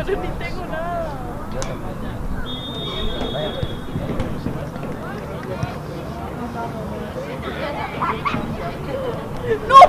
Ni tengo nada. ¡No!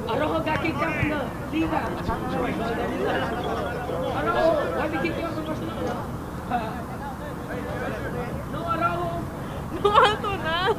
Arrojo got kicked out from the league out. Arrojo, why did he kick you out from Barcelona? No, Arrojo. No alto nada.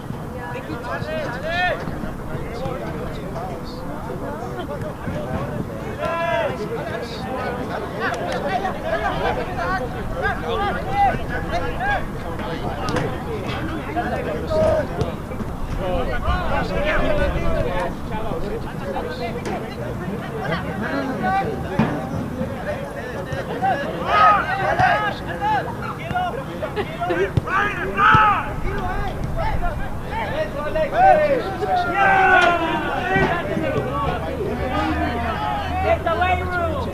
Take the weight room.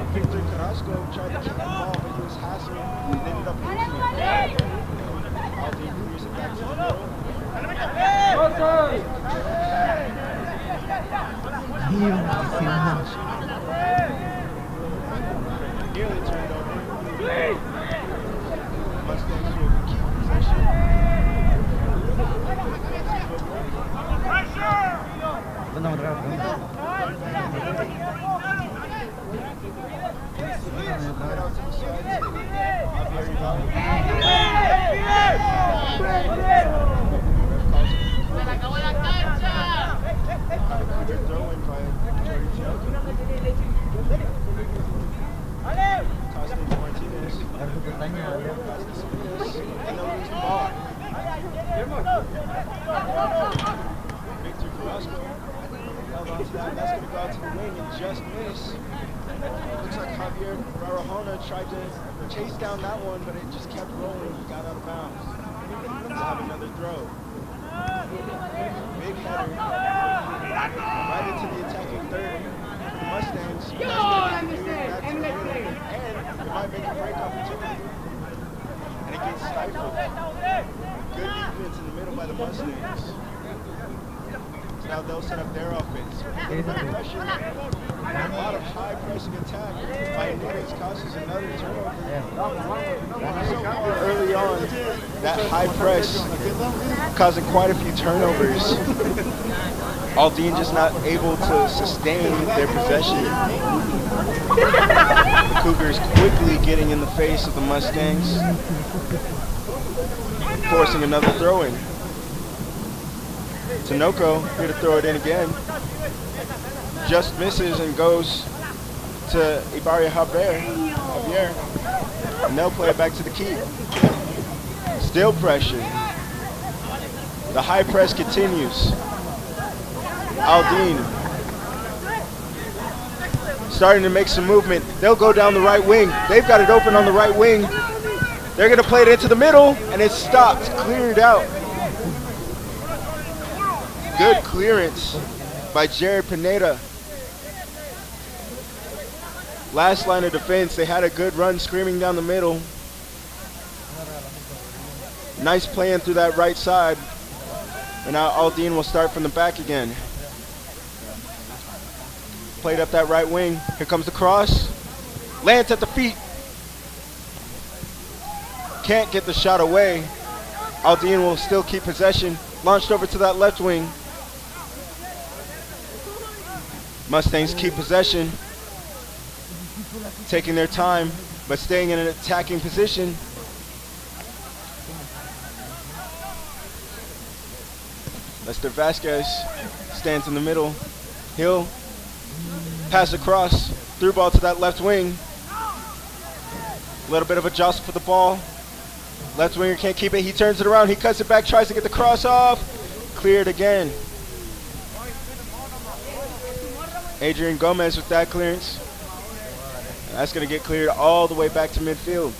Tried to kick the ball, but he was hassling and ended up losing it. Aldine clears it back to the middle. Nearly turned over. Mustangs will keep possession. That's going to go out to the wing and just miss. Looks like Javier Barahona tried to chase down that one, but it just kept rolling. He got out of bounds. We'll have another throw. Big header. Right into the attacking third. The Mustangs. And it might make a break opportunity. And it gets stifled. Good defense in the middle by the Mustangs. Now they'll set up their offense. Pressure. A lot of high pressing attack by Nimitz causes another turnover. Early on, that high press causing quite a few turnovers. Aldine just not able to sustain their possession. The Cougars quickly getting in the face of the Mustangs, forcing another throw-in. Tinoco here to throw it in again. Just misses and goes to Ibarria Javier. And they'll play it back to the keep. Still pressure. The high press continues. Aldine starting to make some movement. They'll go down the right wing. They've got it open on the right wing. They're going to play it into the middle, and it's stopped, cleared out. Good clearance by Jared Pineda. Last line of defense, they had a good run screaming down the middle. Nice playing through that right side. And now Aldine will start from the back again. Played up that right wing. Here comes the cross. Lands at the feet. Can't get the shot away. Aldine will still keep possession. Launched over to that left wing. Mustangs keep possession. Taking their time, but staying in an attacking position. Lester Vasquez stands in the middle. He'll pass across, through ball to that left wing. A little bit of a jostle for the ball. Left winger can't keep it. He turns it around. He cuts it back, tries to get the cross off. Cleared again. Adrian Gomez with that clearance. And that's going to get cleared all the way back to midfield.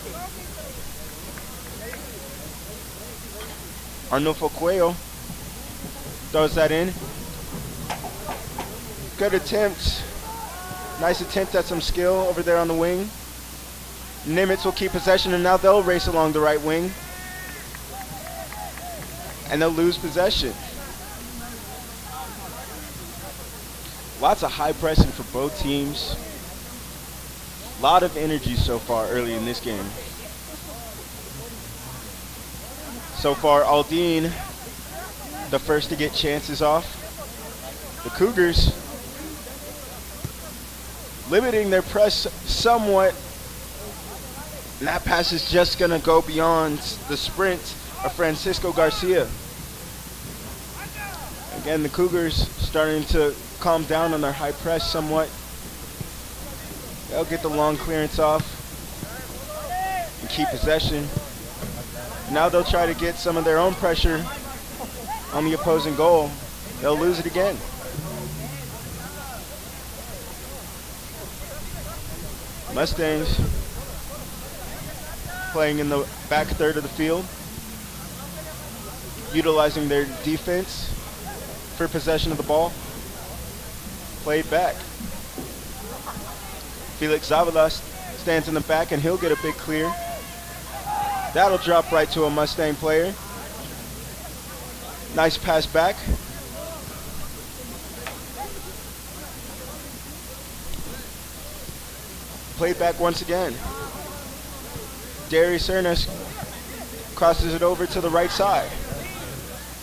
Arnulfo Cuello throws that in. Good attempt. Nice attempt at some skill over there on the wing. Nimitz will keep possession, and now they'll race along the right wing. And they'll lose possession. Lots of high pressing for both teams. A lot of energy so far early in this game. So far, Aldine, the first to get chances off. The Cougars limiting their press somewhat. And that pass is just going to go beyond the sprint of Francisco Garcia. Again, the Cougars starting to calm down on their high press somewhat. They'll get the long clearance off and keep possession. Now they'll try to get some of their own pressure on the opposing goal. They'll lose it again. Mustangs playing in the back third of the field, utilizing their defense for possession of the ball. Played back. Felix Zavala stands in the back, and he'll get a big clear. That'll drop right to a Mustang player. Nice pass back. Played back once again. Darius Ernest crosses it over to the right side.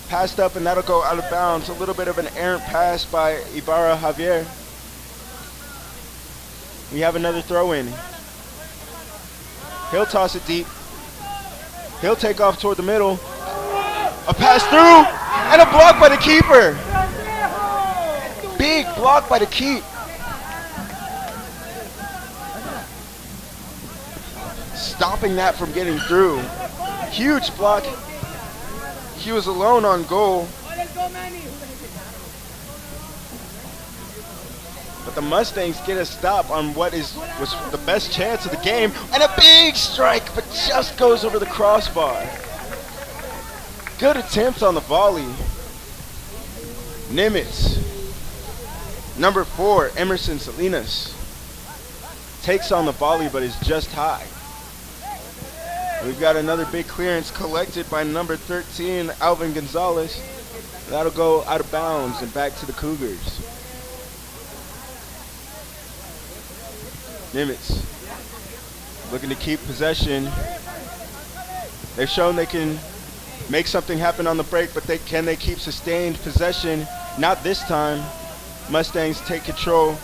Passed up, and that'll go out of bounds. A little bit of an errant pass by Ibarra Javier. We have another throw in. He'll toss it deep. He'll take off toward the middle. A pass through, and a block by the keeper. Big block by the keep. Stopping that from getting through. Huge block. He was alone on goal. But the Mustangs get a stop on what was the best chance of the game. And a big strike, but just goes over the crossbar. Good attempt on the volley. Nimitz. Number 4, Emerson Salinas. Takes on the volley, but is just high. We've got another big clearance collected by number 13, Alvin Gonzalez. That'll go out of bounds and back to the Cougars. Nimitz looking to keep possession. They've shown they can make something happen on the break, but can they keep sustained possession? Not this time. Mustangs take control.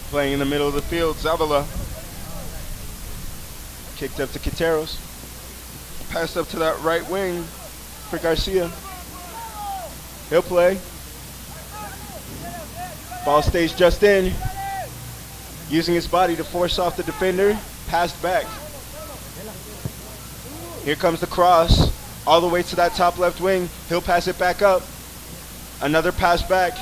Playing in the middle of the field, Zavala. Kicked up to Quinteros. Passed up to that right wing for Garcia. He'll play. Ball stays just in. Using his body to force off the defender. Passed back. Here comes the cross. All the way to that top left wing. He'll pass it back up. Another pass back.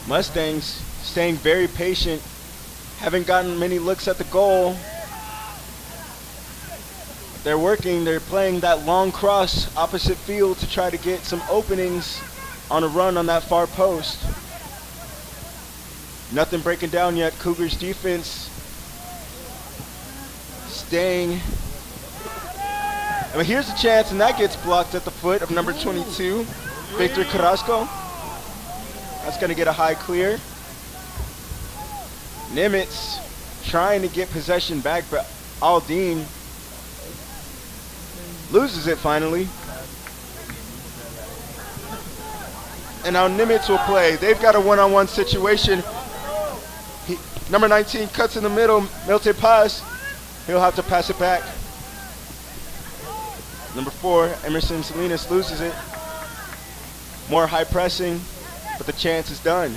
Mustangs staying very patient. Haven't gotten many looks at the goal. They're working. They're playing that long cross opposite field to try to get some openings on a run on that far post. Nothing breaking down yet. Cougars defense staying. I mean, here's a chance, and that gets blocked at the foot of number 22, Victor Carrasco. That's going to get a high clear. Nimitz trying to get possession back, but Aldine loses it finally. And now Nimitz will play. They've got a one-on-one situation. Number 19 cuts in the middle. Milte Paz. He'll have to pass it back. Number 4, Emerson Salinas loses it. More high pressing, but the chance is done.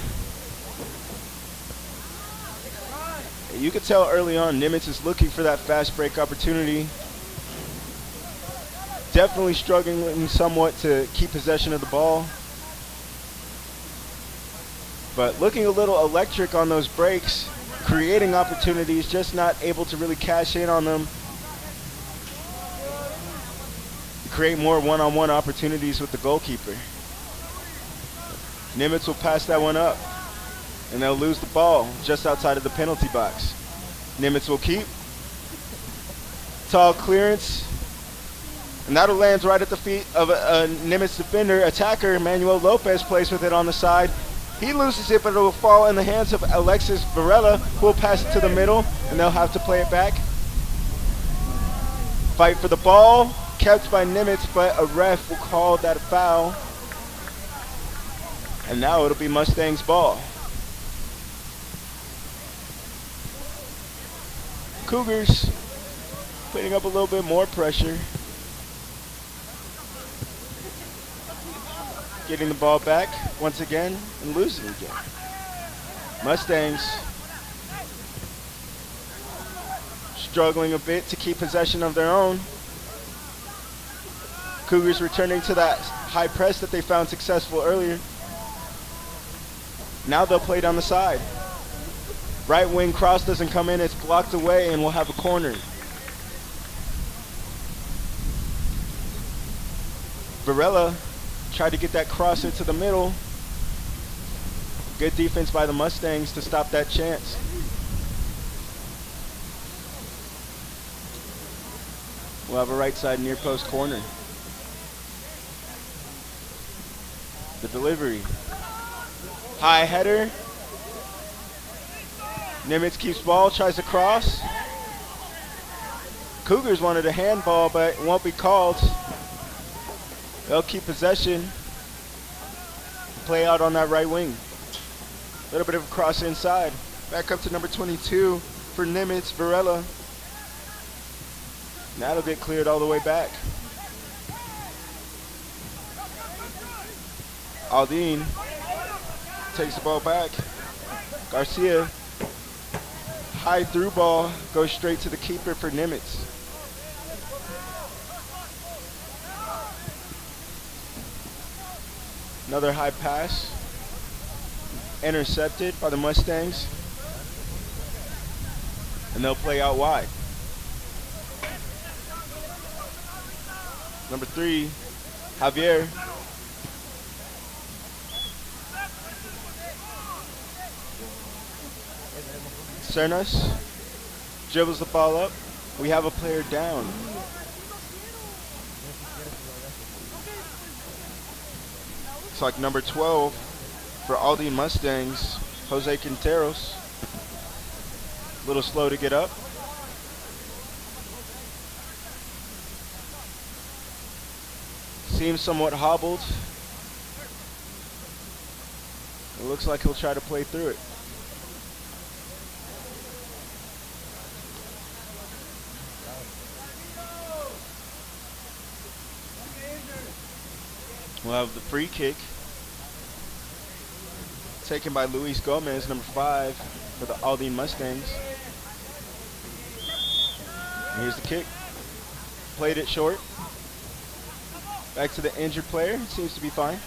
You could tell early on Nimitz is looking for that fast break opportunity. definitely struggling somewhat to keep possession of the ball. But looking a little electric on those breaks, creating opportunities, just not able to really cash in on them. Create more one-on-one opportunities with the goalkeeper. Nimitz will pass that one up, and they'll lose the ball just outside of the penalty box. Nimitz will keep. Tall clearance, and that'll land right at the feet of a Nimitz defender. Attacker Manuel Lopez plays with it on the side. He loses it, but it will fall in the hands of Alexis Varela, who will pass it to the middle, and they'll have to play it back. Fight for the ball, kept by Nimitz, but a ref will call that a foul. And now it'll be Mustang's ball. Cougars putting up a little bit more pressure. Getting the ball back once again and losing again. Mustangs struggling a bit to keep possession of their own. Cougars returning to that high press that they found successful earlier. Now they'll play down the side. Right wing cross doesn't come in, it's blocked away, and we'll have a corner. Varela tried to get that cross into the middle. Good defense by the Mustangs to stop that chance. We'll have a right side near post corner. The delivery. High header. Nimitz keeps ball, tries to cross. Cougars wanted a handball, but it won't be called. They'll keep possession. Play out on that right wing. A little bit of a cross inside. Back up to number 22 for Nimitz, Varela. That'll get cleared all the way back. Aldine takes the ball back. Garcia, high through ball, goes straight to the keeper for Nimitz. Another high pass, intercepted by the Mustangs, and they'll play out wide. Number 3, Javier. Cernas dribbles the ball up. We have a player down. It's like number 12 for Aldine Mustangs, Jose Quinteros. A little slow to get up. Seems somewhat hobbled. It looks like he'll try to play through it. We'll have the free kick taken by Luis Gomez, number 5 for the Aldine Mustangs. And here's the kick. Played it short. Back to the injured player. Seems to be fine.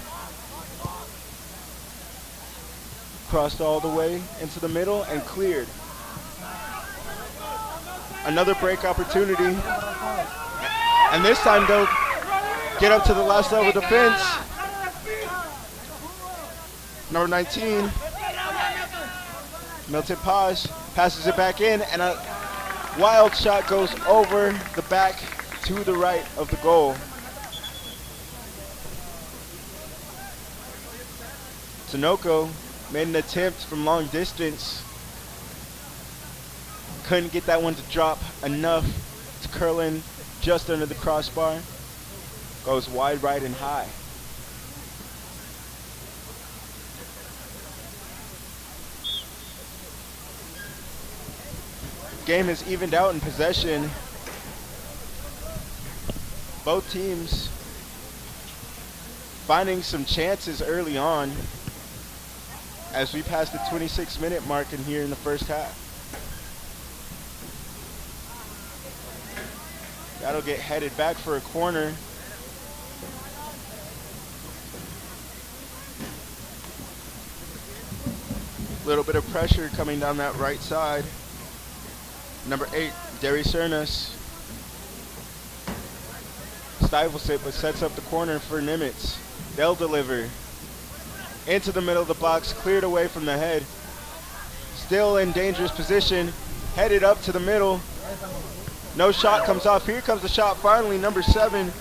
Crossed all the way into the middle and cleared. Another break opportunity. And this time they'll get up to the last level defense. Number 19, Milton Paz passes it back in, and a wild shot goes over the back to the right of the goal. Tinoco made an attempt from long distance. Couldn't get that one to drop enough to curl in just under the crossbar. Goes wide right and high. Game is evened out in possession. Both teams finding some chances early on as we pass the 26-minute mark in here in the first half. That'll get headed back for a corner. Little bit of pressure coming down that right side. Number 8, Derry Cernas. Stifles it, but sets up the corner for Nimitz. They'll deliver. Into the middle of the box, cleared away from the head. Still in dangerous position. Headed up to the middle. No shot comes off. Here comes the shot finally. Number 7,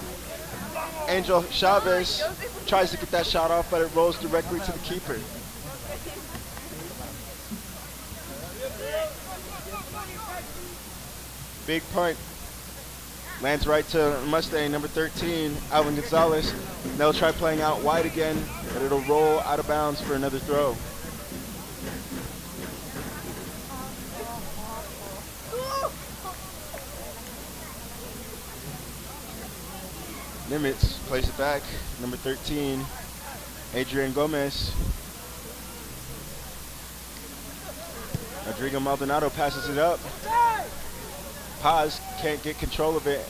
Angel Chavez tries to get that shot off, but it rolls directly to the keeper. Big punt. Lands right to Mustang, number 13, Alvin Gonzalez. They'll try playing out wide again, but it'll roll out of bounds for another throw. Nimitz plays it back, number 13, Adrian Gomez. Rodrigo Maldonado passes it up. Paz can't get control of it.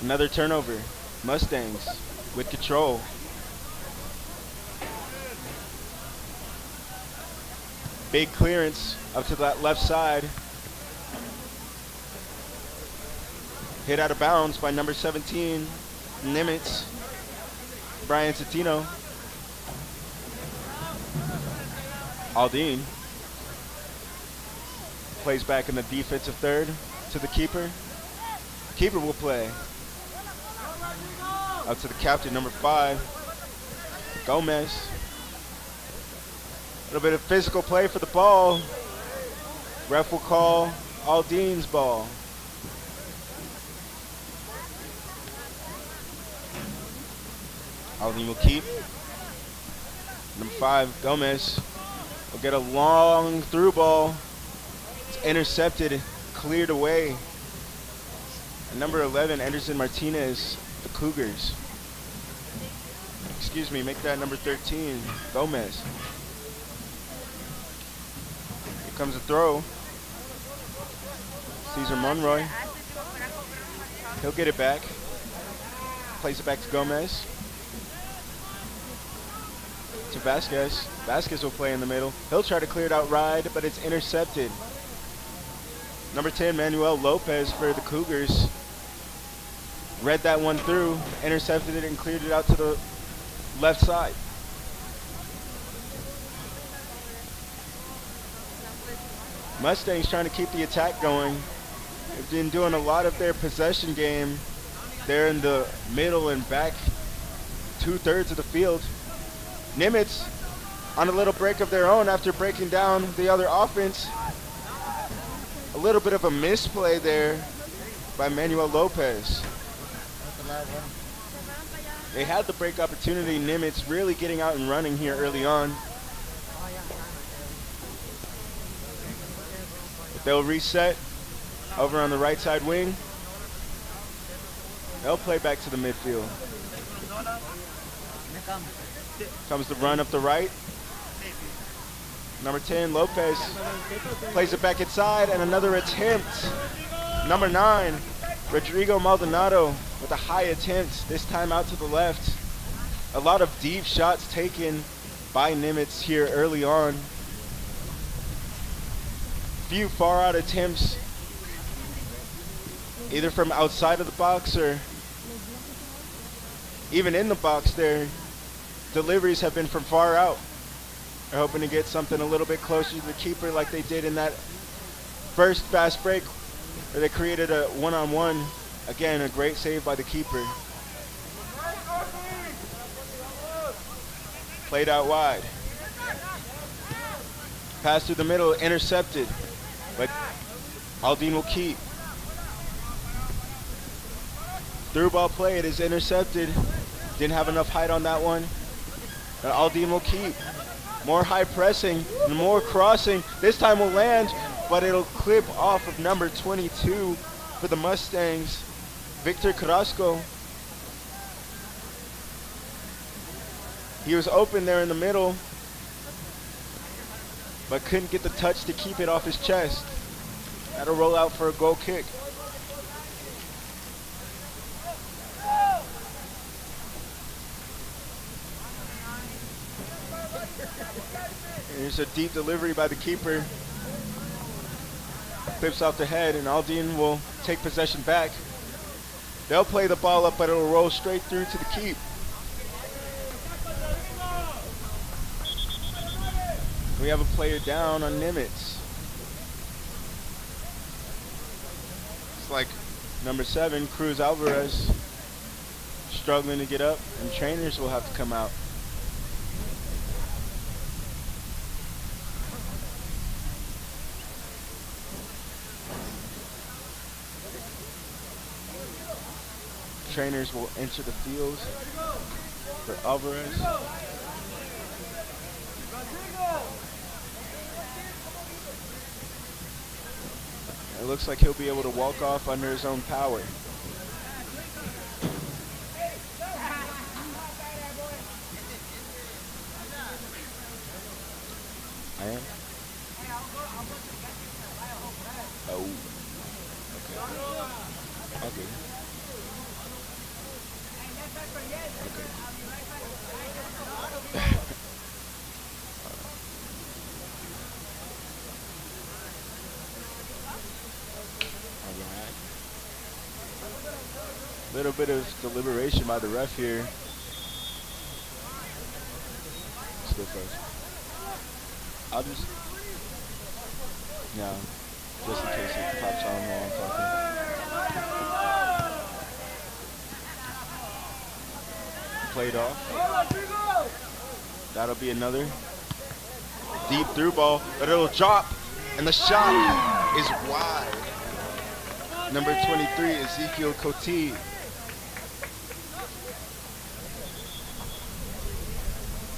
Another turnover. Mustangs with control. Big clearance up to that left side. Hit out of bounds by number 17, Nimitz, Brian Citino. Aldine plays back in the defensive third to the keeper. Keeper will play. Up to the captain, number 5, Gomez. A little bit of physical play for the ball. Ref will call Aldine's ball. Aldine will keep. Number 5, Gomez will get a long through ball. It's intercepted, cleared away. And number 11, Anderson Martinez, the Cougars. Excuse me, make that number 13, Gomez. Here comes a throw. Cesar Monroy. He'll get it back. Plays it back to Gomez. To Vasquez. Vasquez will play in the middle. He'll try to clear it out wide, but it's intercepted. Number 10, Manuel Lopez for the Cougars. Read that one through, intercepted it, and cleared it out to the left side. Mustangs trying to keep the attack going. They've been doing a lot of their possession game. They're in the middle and back 2/3 of the field. Nimitz on a little break of their own after breaking down the other offense. A little bit of a misplay there by Manuel Lopez. They had the break opportunity. Nimitz really getting out and running here early on. But they'll reset over on the right side wing. They'll play back to the midfield. Comes the run up the right. Number 10, Lopez, plays it back inside, and another attempt. Number 9, Rodrigo Maldonado with a high attempt, this time out to the left. A lot of deep shots taken by Nimitz here early on. Few far out attempts, either from outside of the box or even in the box there. Deliveries have been from far out. They're hoping to get something a little bit closer to the keeper like they did in that first fast break where they created a one-on-one. Again, a great save by the keeper. Played out wide. Pass through the middle, intercepted. But Aldine will keep. Through ball play, it is intercepted. Didn't have enough height on that one. And Aldine will keep. More high pressing and more crossing. This time will land, but it'll clip off of number 22 for the Mustangs, Victor Carrasco. He was open there in the middle, but couldn't get the touch to keep it off his chest. That'll roll out for a goal kick. Here's a deep delivery by the keeper. Clips off the head, and Aldine will take possession back. They'll play the ball up, but it'll roll straight through to the keep. We have a player down on Nimitz. It's like number 7, Cruz Alvarez, struggling to get up, and trainers will have to come out. Trainers will enter the field for Alvarez. It looks like he'll be able to walk off under his own power. I am? Oh. Okay. Okay. Little bit of deliberation by the ref here. Still first. I'll just, no, just in case it pops on while I'm talking. Played off. That'll be another deep through ball, but it'll drop, and the shot is wide. Number 23, Ezekiel Cote.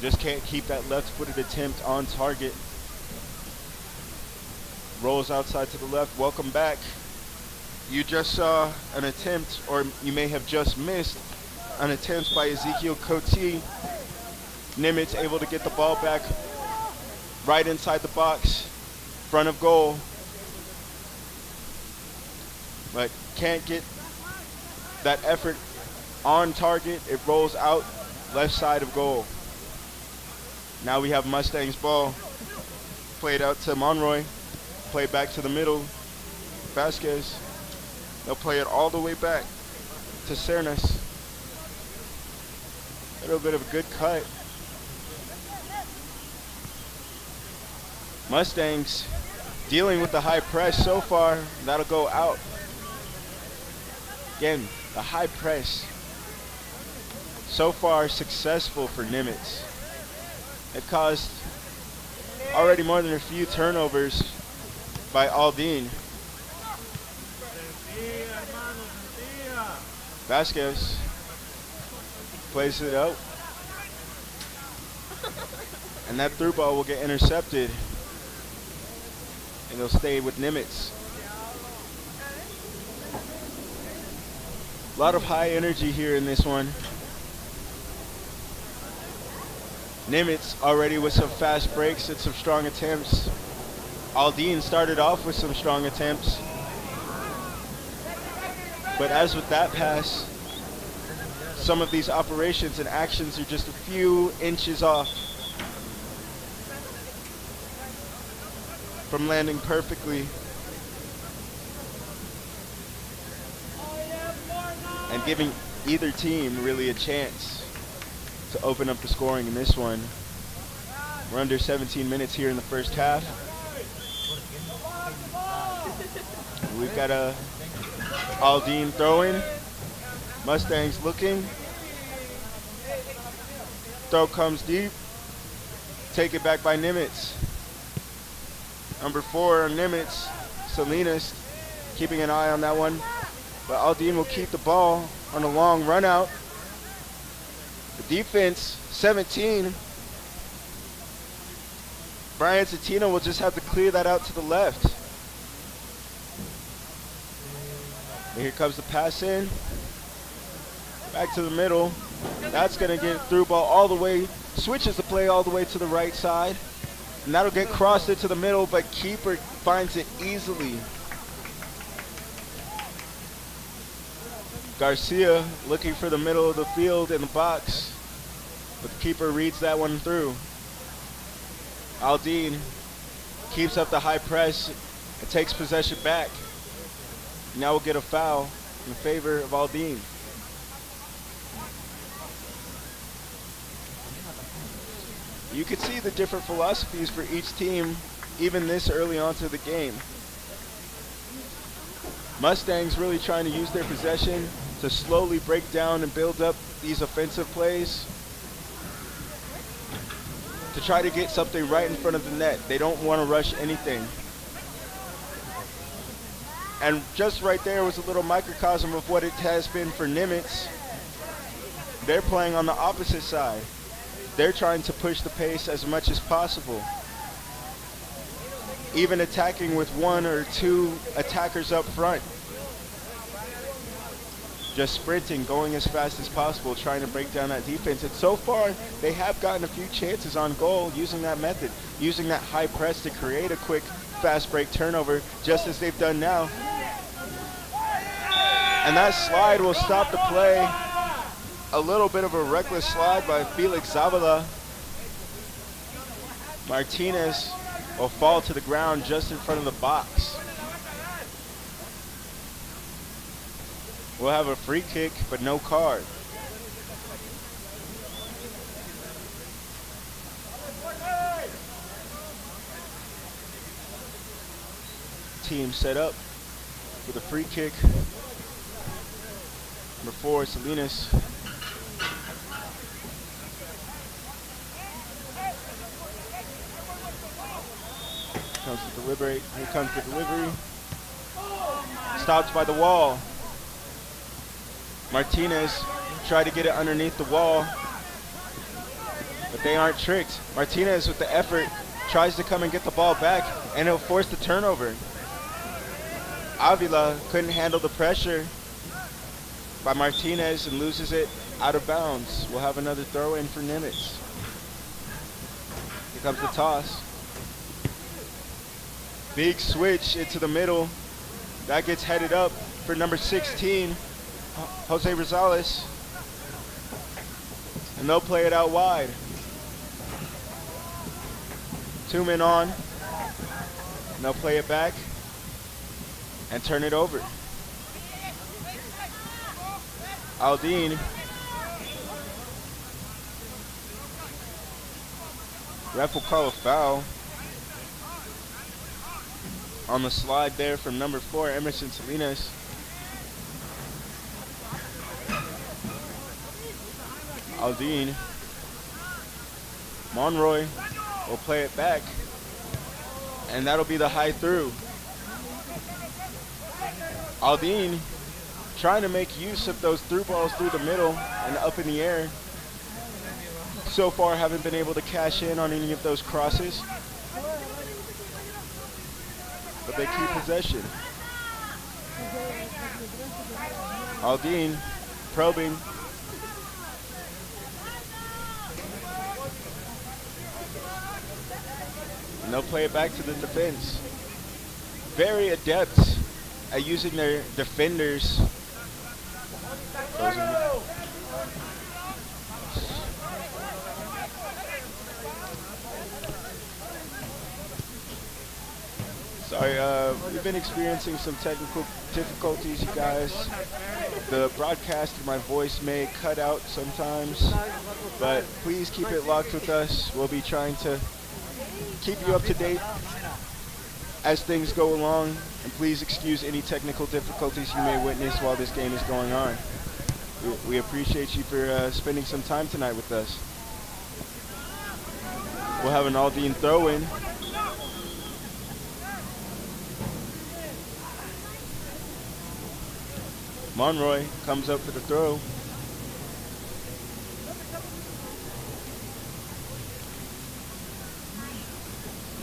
Just can't keep that left-footed attempt on target. Rolls outside to the left. Welcome back. You just saw an attempt, or you may have just missed an attempt by Ezekiel Cote. Nimitz able to get the ball back right inside the box, front of goal, but can't get that effort on target. It rolls out left side of goal. Now we have Mustang's ball. Played out to Monroy. Played back to the middle. Vasquez. They'll play it all the way back to Cernas. A little bit of a good cut. Mustangs dealing with the high press so far. That'll go out. Again, the high press so far successful for Nimitz. It caused already more than a few turnovers by Aldine. Vasquez plays it out. And that through ball will get intercepted. And it'll stay with Nimitz. A lot of high energy here in this one. Nimitz already with some fast breaks and some strong attempts. Aldine started off with some strong attempts. But as with that pass, some of these operations and actions are just a few inches off from landing perfectly and giving either team really a chance to open up the scoring in this one. We're under 17 minutes here in the first half. We've got a Aldine throwing. Mustangs looking. Throw comes deep. Take it back by Nimitz. Number 4 on Nimitz, Salinas, keeping an eye on that one. But Aldine will keep the ball on a long run out. The defense, 17. Brian Satino will just have to clear that out to the left. And here comes the pass in. Back to the middle. That's going to get through ball all the way. Switches the play all the way to the right side. And that'll get crossed into the middle, but keeper finds it easily. Garcia looking for the middle of the field in the box. But the keeper reads that one through. Aldine keeps up the high press and takes possession back. Now we'll get a foul in favor of Aldine. You can see the different philosophies for each team even this early on to the game. Mustangs really trying to use their possession to slowly break down and build up these offensive plays to try to get something right in front of the net. They don't want to rush anything. And just right there was a little microcosm of what it has been for Nimitz. They're playing on the opposite side. They're trying to push the pace as much as possible. Even attacking with 1 or 2 attackers up front. Just sprinting, going as fast as possible, trying to break down that defense. And so far, they have gotten a few chances on goal using that method, using that high press to create a quick, fast break turnover, just as they've done now. And that slide will stop the play. A little bit of a reckless slide by Felix Zavala. Martinez will fall to the ground just in front of the box. We'll have a free kick, but no card. Team set up with a free kick. Number 4, Salinas. Comes to deliberate. Here comes the delivery. Stopped by the wall. Martinez tried to get it underneath the wall, but they aren't tricked. Martinez with the effort tries to come and get the ball back, and he'll force the turnover. Avila couldn't handle the pressure by Martinez and loses it out of bounds. We'll have another throw in for Nimitz. Here comes the toss. Big switch into the middle. That gets headed up for number 16, Jose Rosales. And they'll play it out wide. 2 men on. And they'll play it back and turn it over. Aldine. Ref will call a foul on the slide there from number 4, Emerson Salinas. Aldine. Monroy will play it back, and that'll be the high through. Aldine trying to make use of those through balls through the middle and up in the air. So far haven't been able to cash in on any of those crosses, but they keep possession. Aldine probing. And they'll play it back to the defense. Very adept at using their defenders. Sorry, we've been experiencing some technical difficulties, you guys. The broadcast of my voice may cut out sometimes, but please keep it locked with us. We'll be trying to keep you up to date as things go along, and please excuse any technical difficulties you may witness while this game is going on. We appreciate you for spending some time tonight with us. We'll have an Aldine throw-in. Monroy comes up for the throw.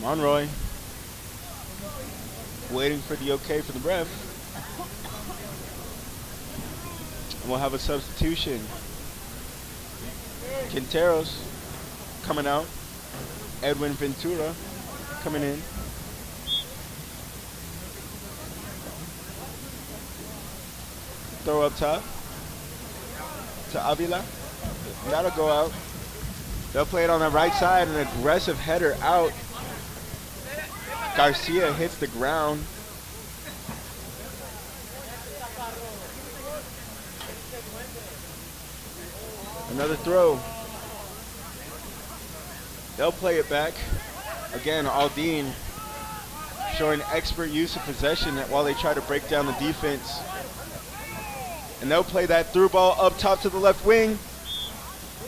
Monroy waiting for the okay for the ref. And we'll have a substitution. Quinteros coming out. Edwin Ventura coming in. Throw up top to Avila. That'll go out. They'll play it on the right side, an aggressive header out Garcia hits the ground. Another throw. They'll play it back. Again, Aldine showing expert use of possession while they try to break down the defense. And they'll play that through ball up top to the left wing.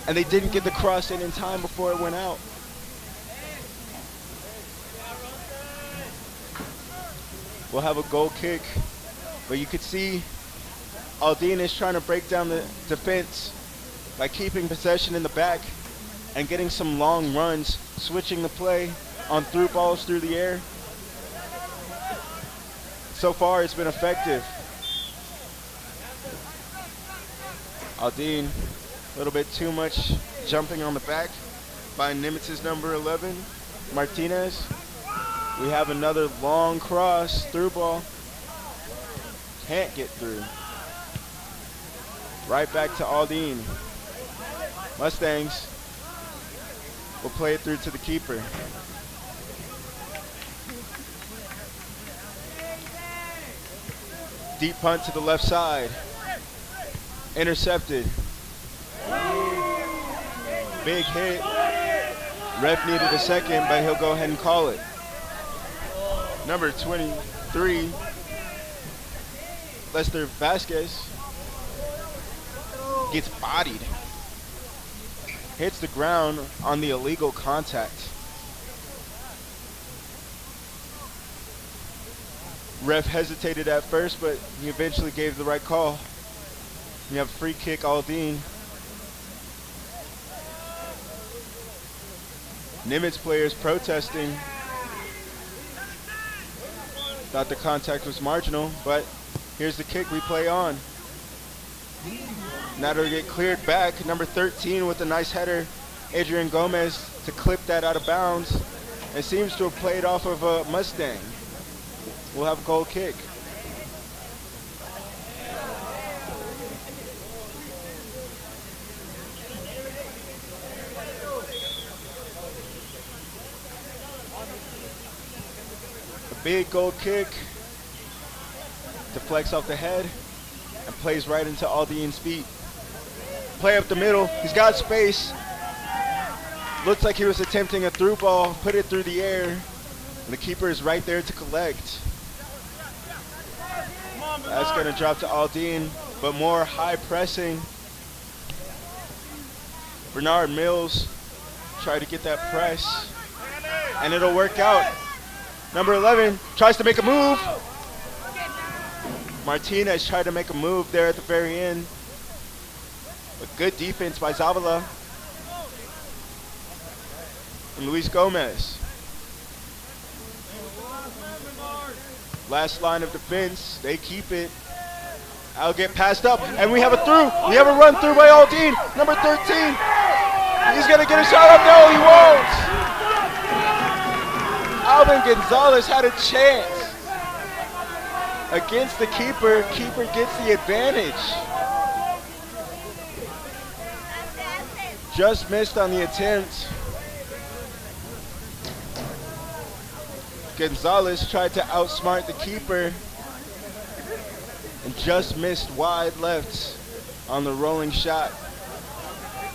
And they didn't get the cross in time before it went out. We'll have a goal kick. But you could see Aldine is trying to break down the defense by keeping possession in the back and getting some long runs, switching the play on through balls through the air. So far, it's been effective. Aldine, a little bit too much jumping on the back by Nimitz's number 11, Martinez. We have another long cross, through ball. Can't get through. Right back to Aldine. Mustangs will play it through to the keeper. Deep punt to the left side. Intercepted. Big hit. Ref needed a second, but he'll go ahead and call it. Number 23, Lester Vasquez, gets bodied. Hits the ground on the illegal contact. Ref hesitated at first, but he eventually gave the right call. You have free kick, Aldine. Nimitz players protesting. Thought the contact was marginal, but here's the kick we play on. Now to get cleared back. Number 13 with a nice header. Adrian Gomez to clip that out of bounds. It seems to have played off of a Mustang. We'll have a goal kick. Big goal kick, deflects off the head, and plays right into Aldine's feet. Play up the middle, he's got space. Looks like he was attempting a through ball, put it through the air, and the keeper is right there to collect. That's gonna drop to Aldine, but more high pressing. Bernard Mills tried to get that press, and it'll work out. Number 11 tries to make a move. Martinez tried to make a move there at the very end. But good defense by Zavala. And Luis Gomez. Last line of defense, they keep it. I'll get passed up, and we have a through. We have a run through by Aldine. Number 13. He's gonna get a shot up. No, he won't. Alvin Gonzalez had a chance against the keeper. Keeper gets the advantage. Just missed on the attempt. Gonzalez tried to outsmart the keeper and just missed wide left on the rolling shot.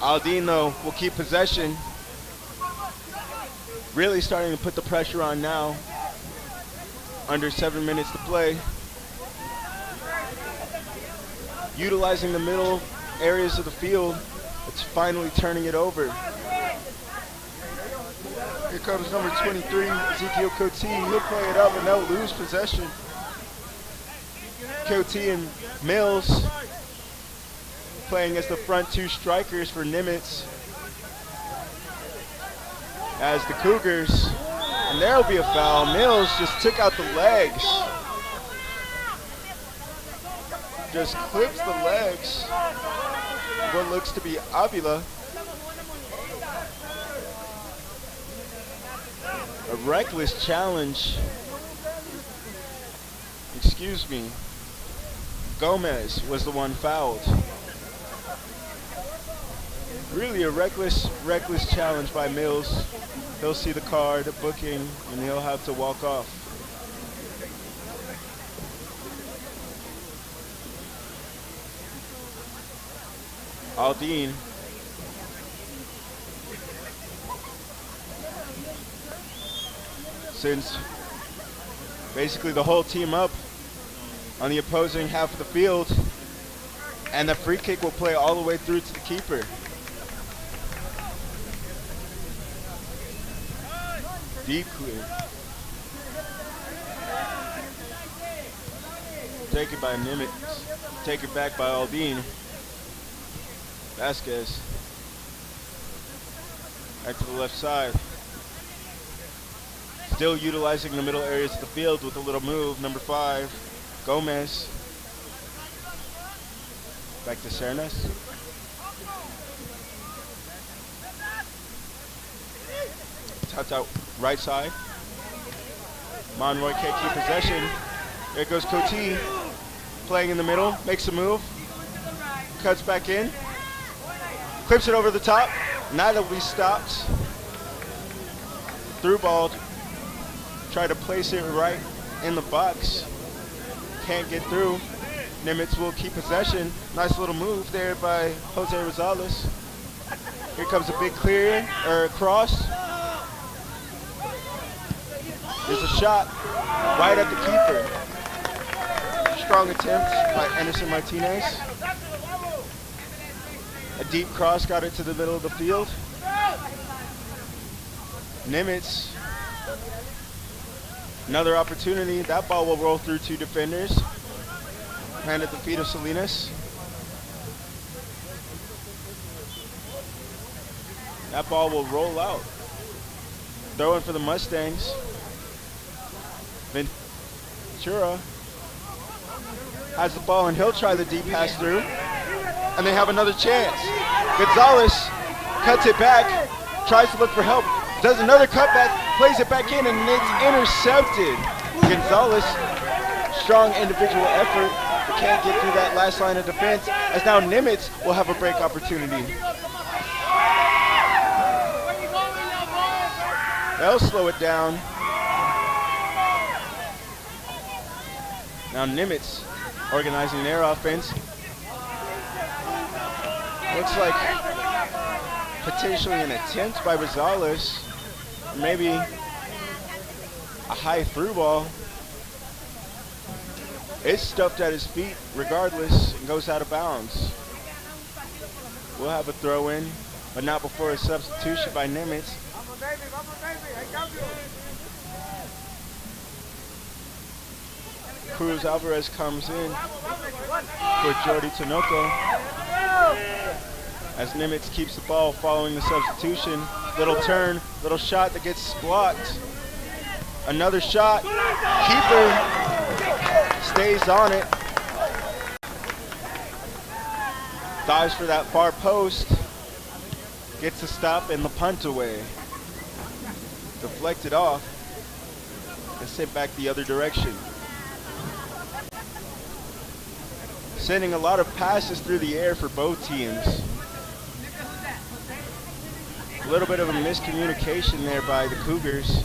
Aldine, though, will keep possession. Really starting to put the pressure on now. Under 7 minutes to play. Utilizing the middle areas of the field. It's finally turning it over. Here comes number 23, Ezekiel Cote. He'll play it up and they'll lose possession. Cote and Mills playing as the front two strikers for Nimitz. As the Cougars, and there'll be a foul. Mills just took out the legs. Just clips the legs. What looks to be Avila. A reckless challenge. Excuse me. Gomez was the one fouled. Really a reckless challenge by Mills. He'll see the card, the booking, and he'll have to walk off. Aldine. Sends basically the whole team up on the opposing half of the field, and the free kick will play all the way through to the keeper. Deep clear. Taken by Nimitz. Taken back by Aldine. Vasquez. Back to the left side. Still utilizing the middle areas of the field with a little move. Number 5, Gomez. Back to Cernas. Tapped out right side. Monroy can't keep possession. There goes Coty. Playing in the middle. Makes a move. Cuts back in. Clips it over the top. Now that we stopped. Through ball. Try to place it right in the box. Can't get through. Nimitz will keep possession. Nice little move there by Jose Rosales. Here comes a big clear, or cross. There's a shot right at the keeper. Strong attempt by Anderson Martinez. A deep cross got it to the middle of the field. Nimitz. Another opportunity. That ball will roll through 2 defenders. Hand at the feet of Salinas. That ball will roll out. Throw in for the Mustangs. Ventura has the ball and he'll try the deep pass through. And they have another chance. Gonzalez cuts it back, tries to look for help, does another cutback, plays it back in, and it's intercepted. Gonzalez, strong individual effort, but can't get through that last line of defense, as now Nimitz will have a break opportunity. They'll slow it down. Now Nimitz organizing their offense. Looks like potentially an attempt by Rosales. Maybe a high through ball. It's stuffed at his feet regardless and goes out of bounds. We'll have a throw in, but not before a substitution by Nimitz. Cruz Alvarez comes in for Jordi Tinoco. As Nimitz keeps the ball following the substitution. Little turn, little shot that gets blocked. Another shot. Keeper stays on it. Dives for that far post. Gets the stop and the punt away. Deflected off and sent back the other direction. Sending a lot of passes through the air for both teams. A little bit of a miscommunication there by the Cougars.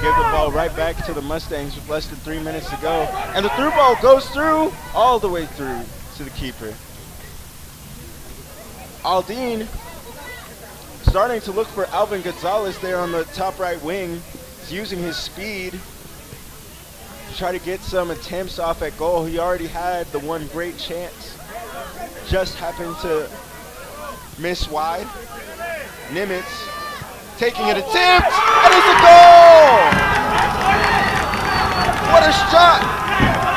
Give the ball right back to the Mustangs with less than 3 minutes to go. And the through ball goes through, all the way through to the keeper. Aldine starting to look for Alvin Gonzalez there on the top right wing. He's using his speed to try to get some attempts off at goal. He already had the one great chance. Just happened to miss wide. Nimitz taking an attempt, and it's a goal! What a shot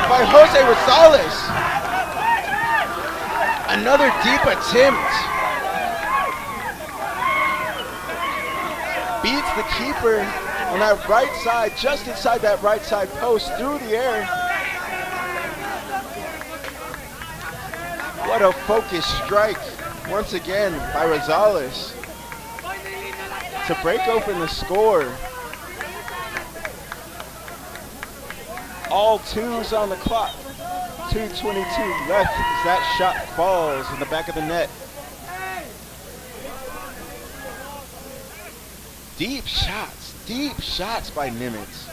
by Jose Rosales. Another deep attempt. Beats the keeper on that right side, just inside that right side post, through the air. What a focused strike, once again, by Rosales to break open the score. All twos on the clock. 2:22 left as that shot falls in the back of the net. Deep shots by Nimitz.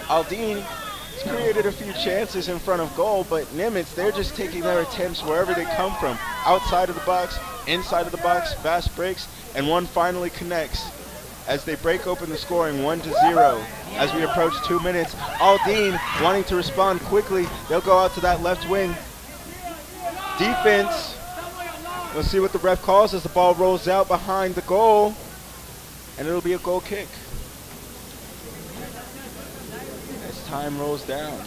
Aldine has created a few chances in front of goal, but Nimitz, they're just taking their attempts wherever they come from. Outside of the box, inside of the box, fast breaks, and one finally connects as they break open the scoring 1-0. As we approach 2 minutes, Aldine wanting to respond quickly. They'll go out to that left wing. Defense. We'll see what the ref calls as the ball rolls out behind the goal, and it'll be a goal kick. As time rolls down.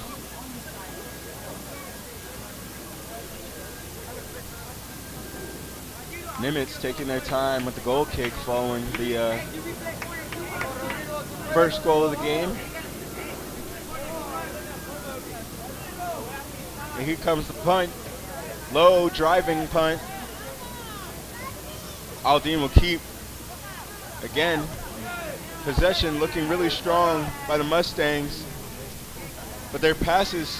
Nimitz taking their time with the goal kick following the first goal of the game. And here comes the punt. Low driving punt. Aldine will keep. Again, possession looking really strong by the Mustangs, but their passes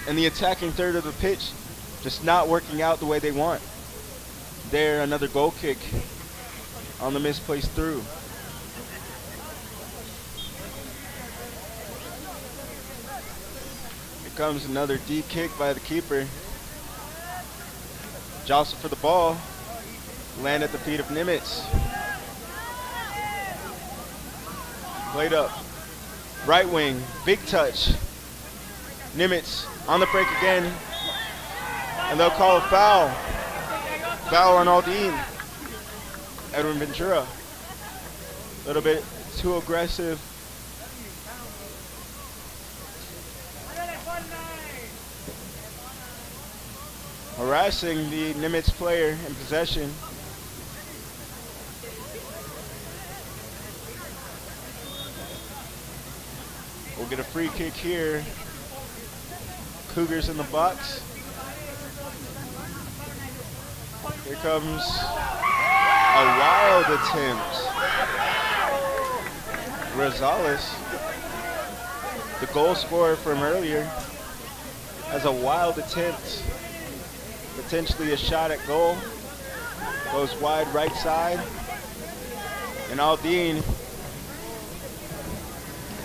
in the attacking third of the pitch just not working out the way they want. There, another goal kick on the misplaced through. Here comes another deep kick by the keeper. Jostle for the ball. Land at the feet of Nimitz. Played up. Right wing, big touch. Nimitz on the break again. And they'll call a foul. Foul on Aldine. Edwin Ventura. A little bit too aggressive. Harassing the Nimitz player in possession. We'll get a free kick here. Cougars in the box. Here comes a wild attempt. Rosales, the goal scorer from earlier, has a wild attempt. Potentially a shot at goal. Goes wide right side. And Aldine,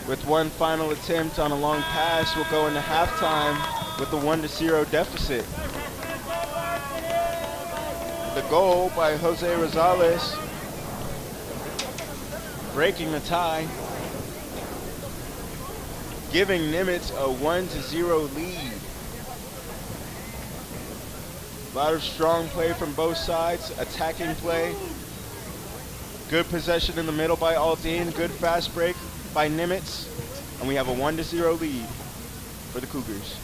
with one final attempt on a long pass, will go into halftime with the 1-0 deficit. The goal by Jose Rosales, breaking the tie, giving Nimitz a 1-0 lead. A lot of strong play from both sides, attacking play. Good possession in the middle by Aldine, good fast break by Nimitz, and we have a 1-0 lead for the Cougars.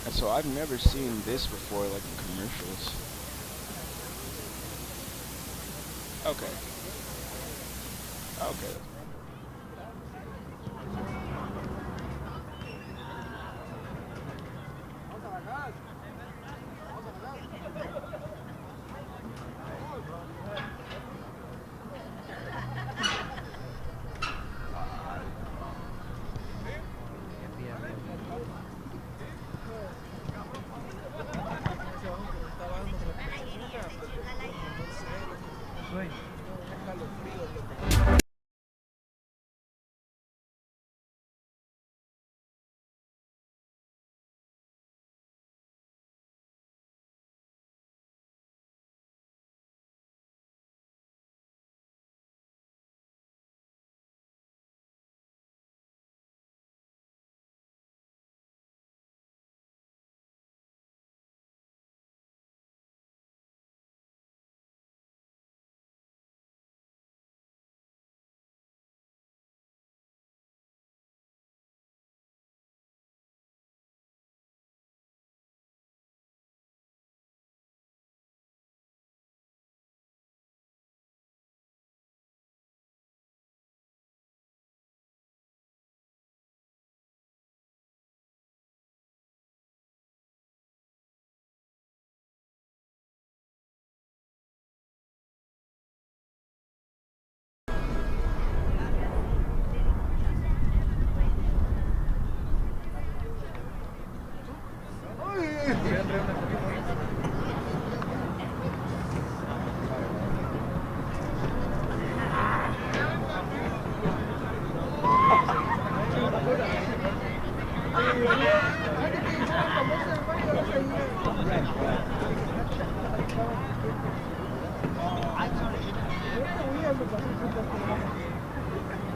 And so I've never seen this before, like in commercials. Okay. Okay.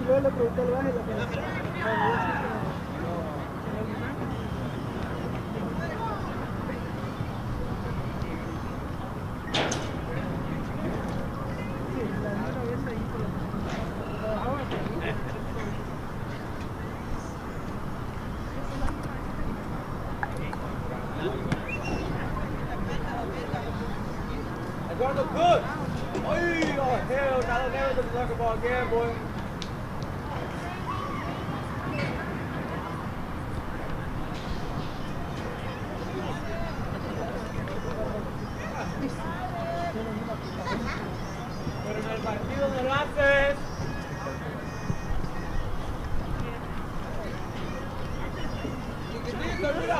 luego le pregunté al baje la que Eduardo, good! Oh, hell, now never the soccer ball again, boy. Pero en el partido no lo haces. Chiquitito, mira,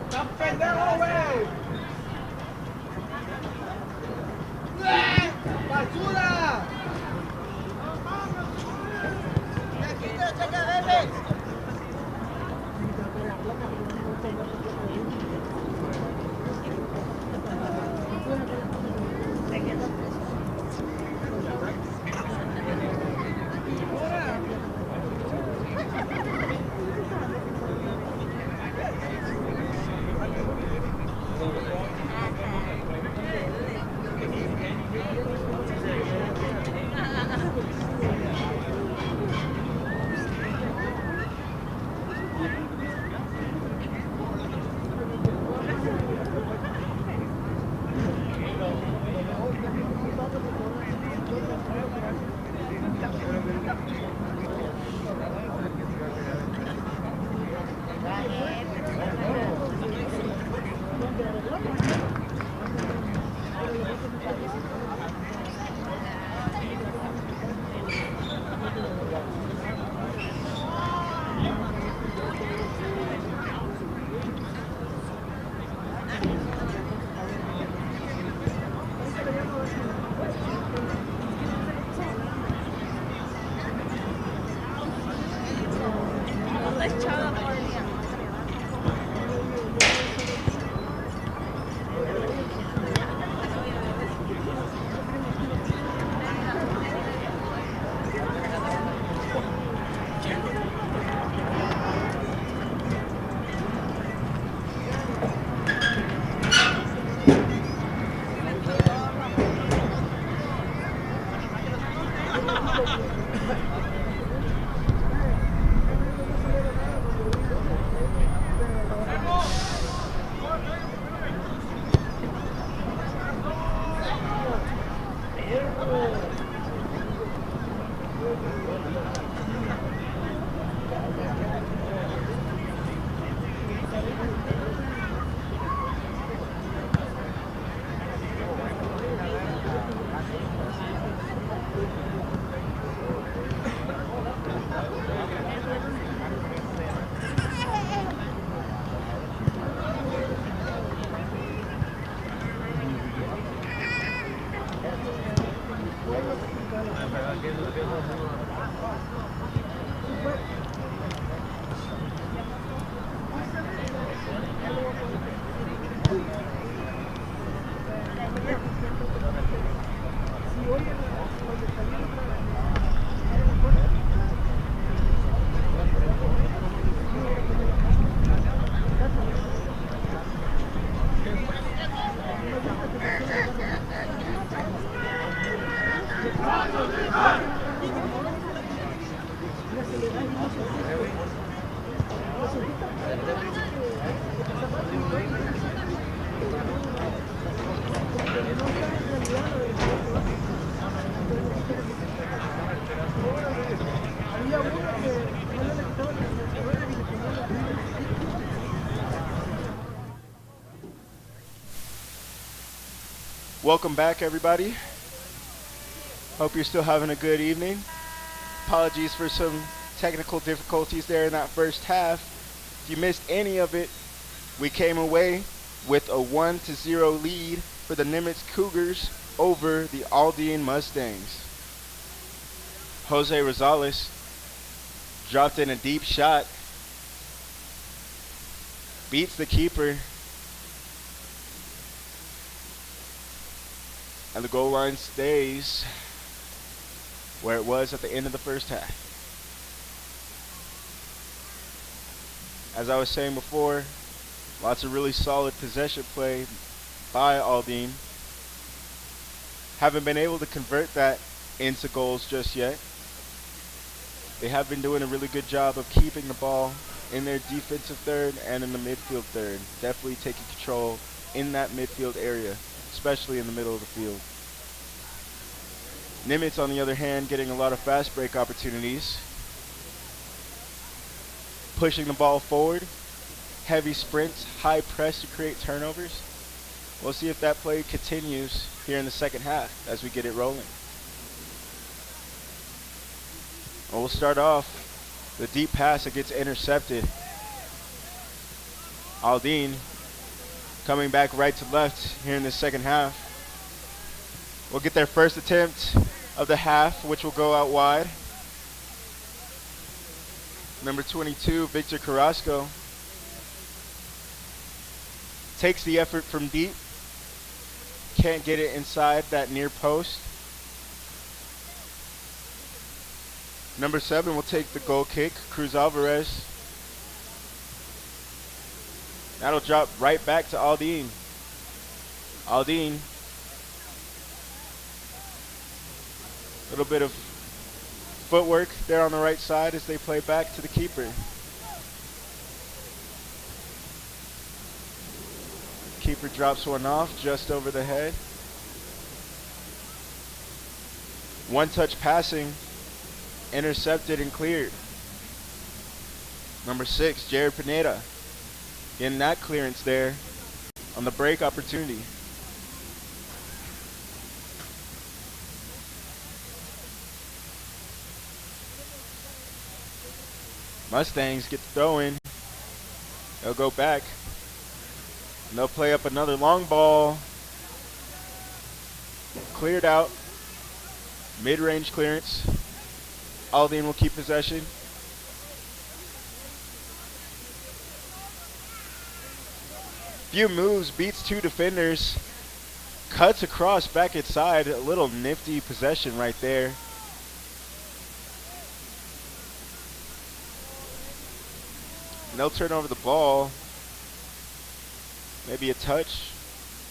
¡Están pendejos, güey! ¡Basura! Welcome back, everybody. Hope you're still having a good evening. Apologies for some technical difficulties there in that first half. If you missed any of it, we came away with a 1-0 lead for the Nimitz Cougars over the Aldine Mustangs. Jose Rosales dropped in a deep shot beats the keeper. And the goal line stays where it was at the end of the first half. As I was saying before, lots of really solid possession play by Aldine. Haven't been able to convert that into goals just yet. They have been doing a really good job of keeping the ball in their defensive third and in the midfield third. Definitely taking control in that midfield area, especially in the middle of the field. Nimitz, on the other hand, getting a lot of fast break opportunities. Pushing the ball forward, heavy sprints, high press to create turnovers. We'll see if that play continues here in the second half as we get it rolling. Well, we'll start off the deep pass that gets intercepted. Aldine coming back right to left here in the second half. We'll get their first attempt of the half, which will go out wide. Number 22, Victor Carrasco, takes the effort from deep. Can't get it inside that near post. Number 7 will take the goal kick, Cruz Alvarez. That'll drop right back to Aldine. Aldine, a little bit of footwork there on the right side as they play back to the keeper. Keeper drops one off just over the head. One touch passing, intercepted and cleared. Number 6, Jared Pineda, getting that clearance there on the break opportunity. Mustangs get the throw in. They'll go back. And they'll play up another long ball. Cleared out. Mid-range clearance. Aldine will keep possession. Few moves, beats 2 defenders. Cuts across back inside. A little nifty possession right there. And they'll turn over the ball. Maybe a touch.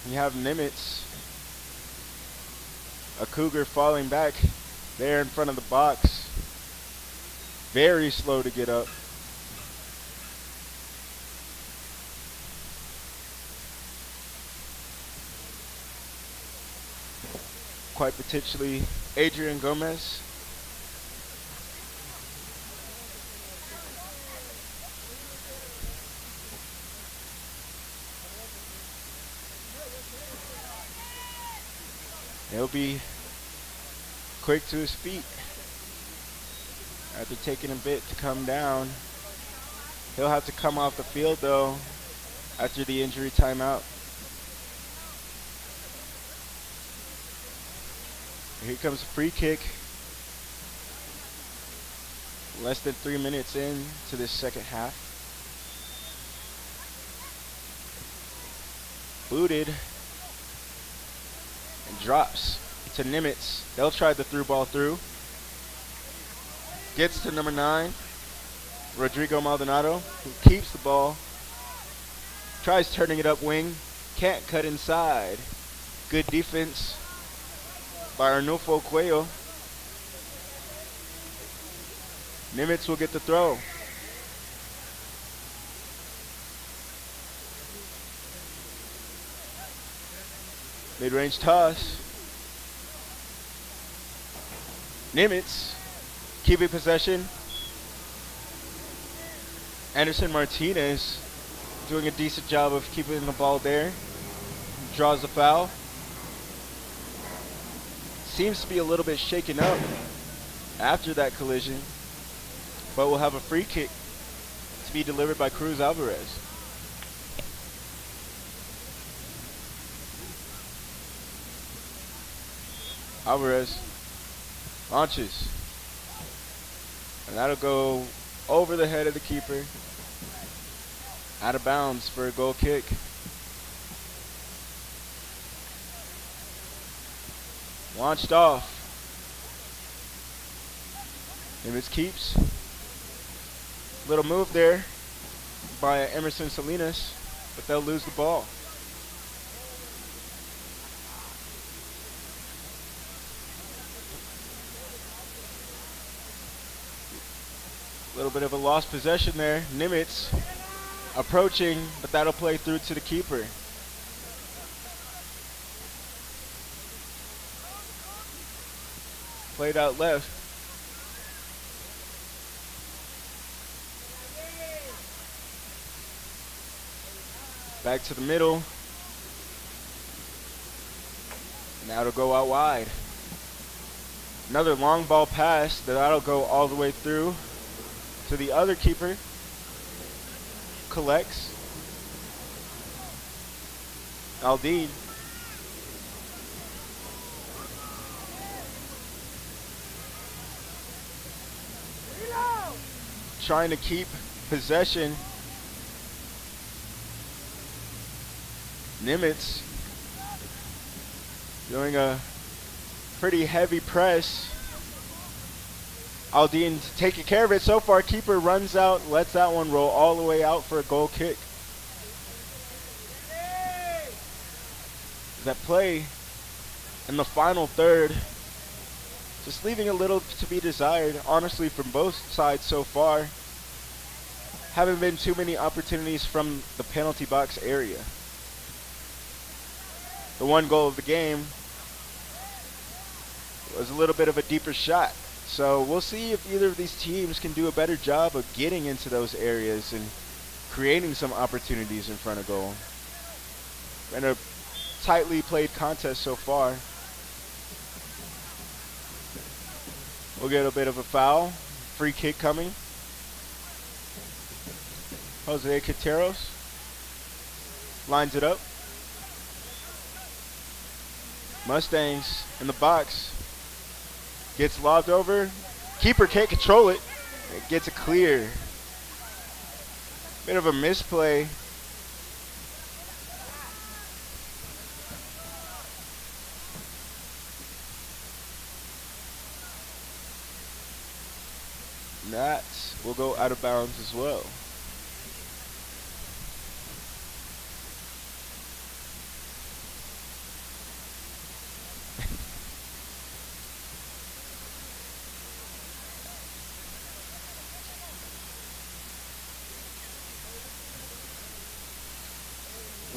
You have Nimitz, a Cougar, falling back there in front of the box. Very slow to get up. Quite potentially Adrian Gomez. He'll be quick to his feet after taking a bit to come down. He'll have to come off the field though after the injury timeout. Here comes a free kick. Less than 3 minutes in to this second half. Booted. And drops to Nimitz. They'll try the through ball through. Gets to number 9, Rodrigo Maldonado, who keeps the ball. Tries turning it up wing. Can't cut inside. Good defense by Arnulfo Cuello. Nimitz will get the throw. Mid-range toss. Nimitz keeping possession. Anderson Martinez doing a decent job of keeping the ball there. Draws the foul. Seems to be a little bit shaken up after that collision, but we'll have a free kick to be delivered by Cruz Alvarez. Alvarez launches, and that'll go over the head of the keeper. Out of bounds for a goal kick. Launched off. Nimitz keeps. Little move there by Emerson Salinas, but they'll lose the ball. A little bit of a lost possession there. Nimitz approaching, but that'll play through to the keeper. Played out left. Back to the middle. Now it'll go out wide. Another long ball pass that'll go all the way through to the other keeper. Collects. Aldine. Trying to keep possession. Nimitz doing a pretty heavy press. Aldine taking care of it so far. Keeper runs out, lets that one roll all the way out for a goal kick. That play in the final third, just leaving a little to be desired, honestly, from both sides so far. Haven't been too many opportunities from the penalty box area. The one goal of the game was a little bit of a deeper shot. So we'll see if either of these teams can do a better job of getting into those areas and creating some opportunities in front of goal. Been a tightly played contest so far. We'll get a bit of a foul. Free kick coming. Jose Quinteros lines it up. Mustangs in the box. Gets lobbed over. Keeper can't control it. It gets a clear. Bit of a misplay. That will go out of bounds as well.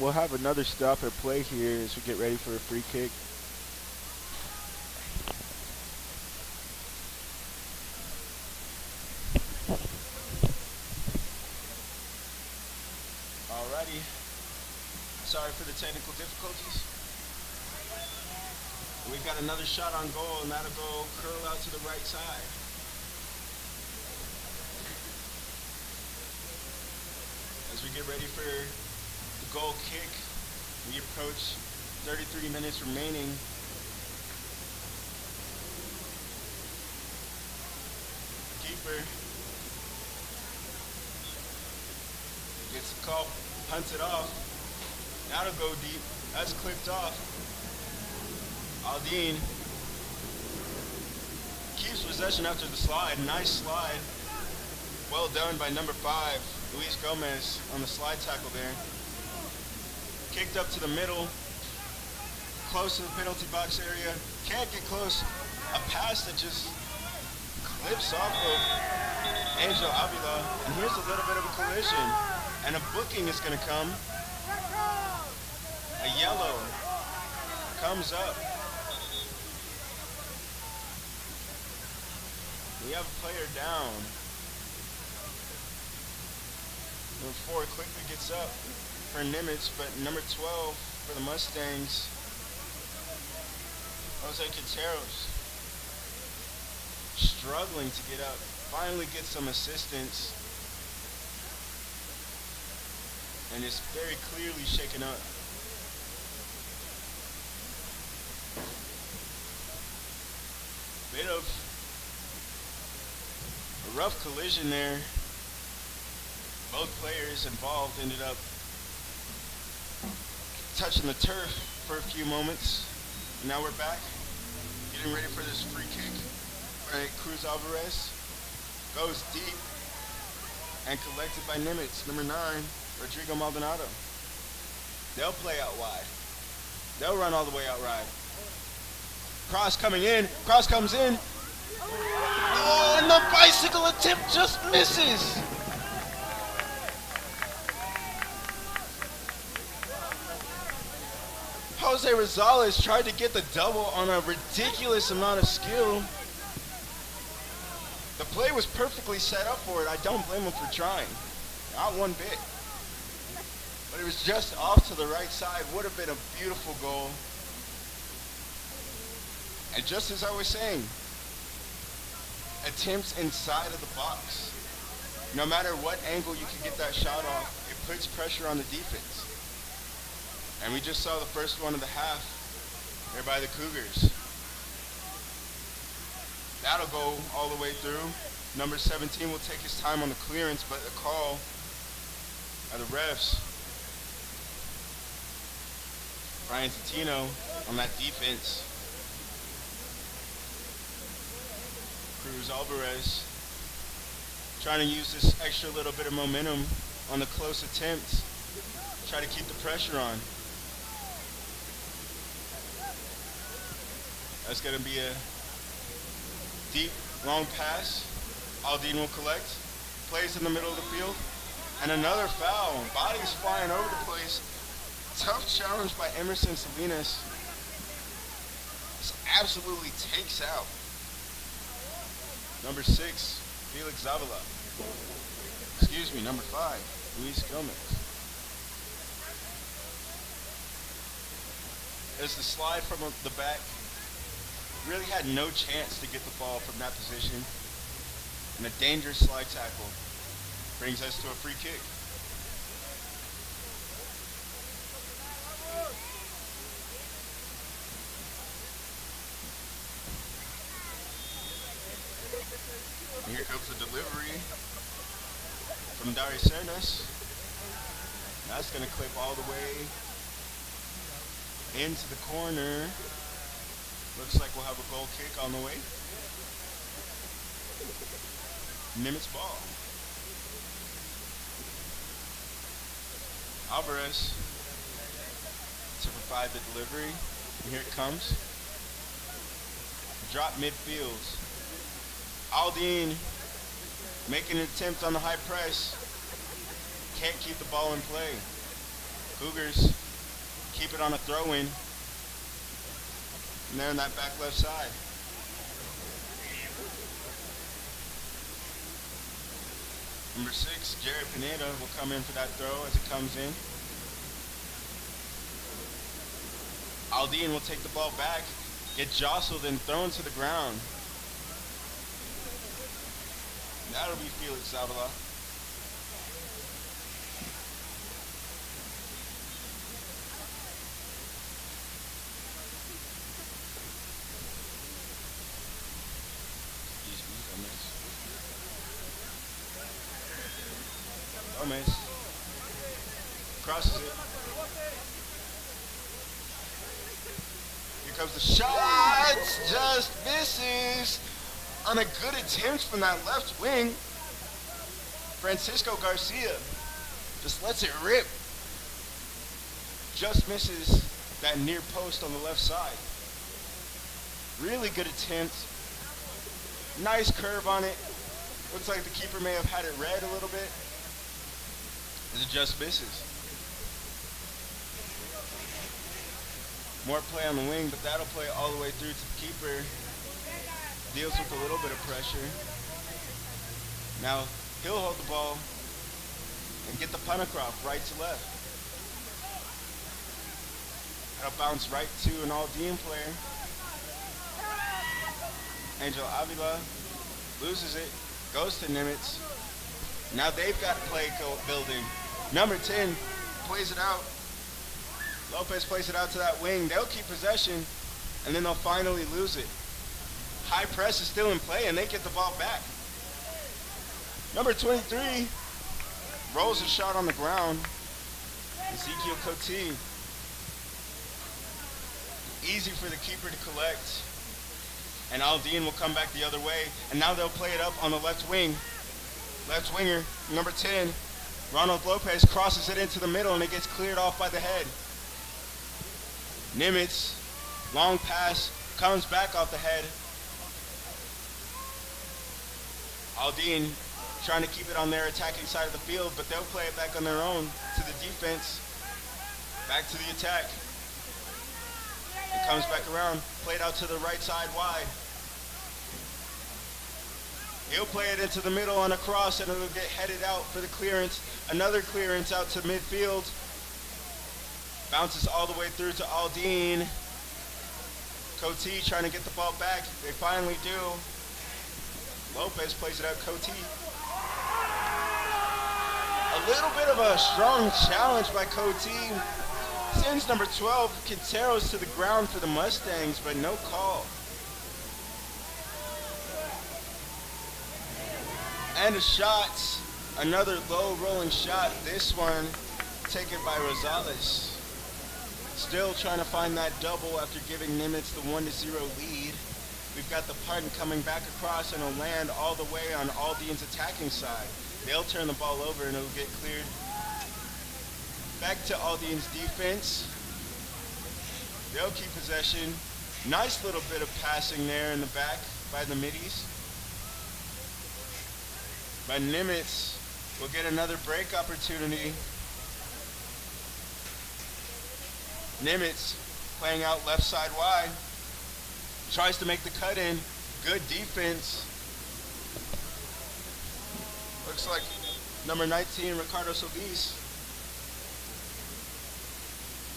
We'll have another stop at play here as we get ready for a free kick. Alrighty. Sorry for the technical difficulties. We've got another shot on goal, and that'll go curl out to the right side. As we get ready for goal kick, we approach 33 minutes remaining. Keeper gets the call, punts it off. That'll go deep. That's clipped off. Aldine keeps possession after the slide. Nice slide. Well done by number 5, Luis Gomez, on the slide tackle there. Kicked up to the middle, close to the penalty box area. Can't get close. A pass that just clips off of Angel Avila. And here's a little bit of a collision. And a booking is going to come. A yellow comes up. We have a player down. Number 4 quickly gets up for Nimitz, but number 12 for the Mustangs, Jose Quinteros, struggling to get up. Finally gets some assistance and is very clearly shaken up. Bit of a rough collision there. Both players involved ended up touching the turf for a few moments. And now we're back, getting ready for this free kick. Right, Cruz Alvarez goes deep and collected by Nimitz, number 9, Rodrigo Maldonado. They'll play out wide. They'll run all the way out wide. Cross coming in. Cross comes in. Oh, and the bicycle attempt just misses. Jose Rosales tried to get the double on a ridiculous amount of skill. The play was perfectly set up for it. I don't blame him for trying. Not one bit. But it was just off to the right side. Would have been a beautiful goal. And just as I was saying, attempts inside of the box. No matter what angle you can get that shot off, it puts pressure on the defense. And we just saw the first one of the half there by the Cougars. That'll go all the way through. Number 17 will take his time on the clearance, but a call by the refs. Brian Titino on that defense. Cruz Alvarez trying to use this extra little bit of momentum on the close attempts. Try to keep the pressure on. That's going to be a deep, long pass. Aldine will collect. Plays in the middle of the field. And another foul. Bodies flying over the place. Tough challenge by Emerson Salinas. Just absolutely takes out number 6, Felix Zavala. Excuse me, number 5, Luis Gomez. As the slide from the back, really had no chance to get the ball from that position. And a dangerous slide tackle brings us to a free kick. And here comes the delivery from Darius Cernas. That's going to clip all the way into the corner. Looks like we'll have a goal kick on the way. Nimitz ball. Alvarez to provide the delivery. And here it comes. Drop midfield. Aldine making an attempt on the high press. Can't keep the ball in play. Cougars keep it on a throw-in. And they're in that back left side. Number 6, Jared Pineda will come in for that throw as it comes in. Aldine will take the ball back, get jostled and thrown to the ground. That'll be Felix Zavala. Gomez crosses it. Here comes the shot. Just misses on a good attempt from that left wing. Francisco Garcia just lets it rip. Just misses that near post on the left side. Really good attempt. Nice curve on it. Looks like the keeper may have had it read a little bit. It just misses. More play on the wing, but that'll play all the way through to the keeper. Deals with a little bit of pressure. Now he'll hold the ball and get the punt across right to left. That'll bounce right to an Aldine player. Angel Avila loses it, goes to Nimitz. Now they've got play building. Number 10 plays it out. Lopez plays it out to that wing. They'll keep possession, and then they'll finally lose it. High press is still in play, and they get the ball back. Number 23, rolls a shot on the ground. Ezekiel Cote. Easy for the keeper to collect. And Aldine will come back the other way. And now they'll play it up on the left wing. Left winger, number 10. Ronald Lopez crosses it into the middle and it gets cleared off by the head. Nimitz, long pass, comes back off the head. Aldine trying to keep it on their attacking side of the field, but they'll play it back on their own to the defense. Back to the attack. It comes back around, played out to the right side wide. He'll play it into the middle on a cross and it'll get headed out for the clearance. Another clearance out to midfield. Bounces all the way through to Aldine. Cote trying to get the ball back. They finally do. Lopez plays it out. Cote. A little bit of a strong challenge by Cote. Sends number 12, Quinteros, to the ground for the Mustangs, but no call. And a shot. Another low rolling shot. This one taken by Rosales. Still trying to find that double after giving Nimitz the 1-0 lead. We've got the punt coming back across and it'll land all the way on Aldine's attacking side. They'll turn the ball over and it'll get cleared. Back to Aldine's defense. They'll keep possession. Nice little bit of passing there in the back by the middies. But Nimitz will get another break opportunity. Nimitz playing out left side wide. Tries to make the cut in. Good defense. Looks like number 19, Ricardo Solis.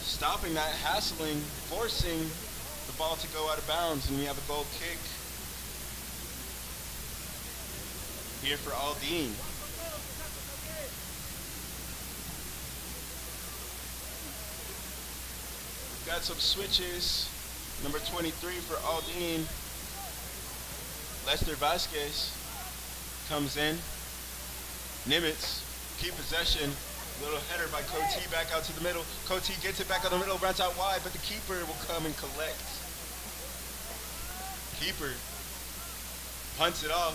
Stopping that, hassling, forcing the ball to go out of bounds, and we have a goal kick here for Aldine. We've got some switches. Number 23 for Aldine. Lester Vasquez comes in. Nimitz, keep possession. Little header by Cote back out to the middle. Cote gets it back on the middle, runs out wide, but the keeper will come and collect. Keeper punts it off.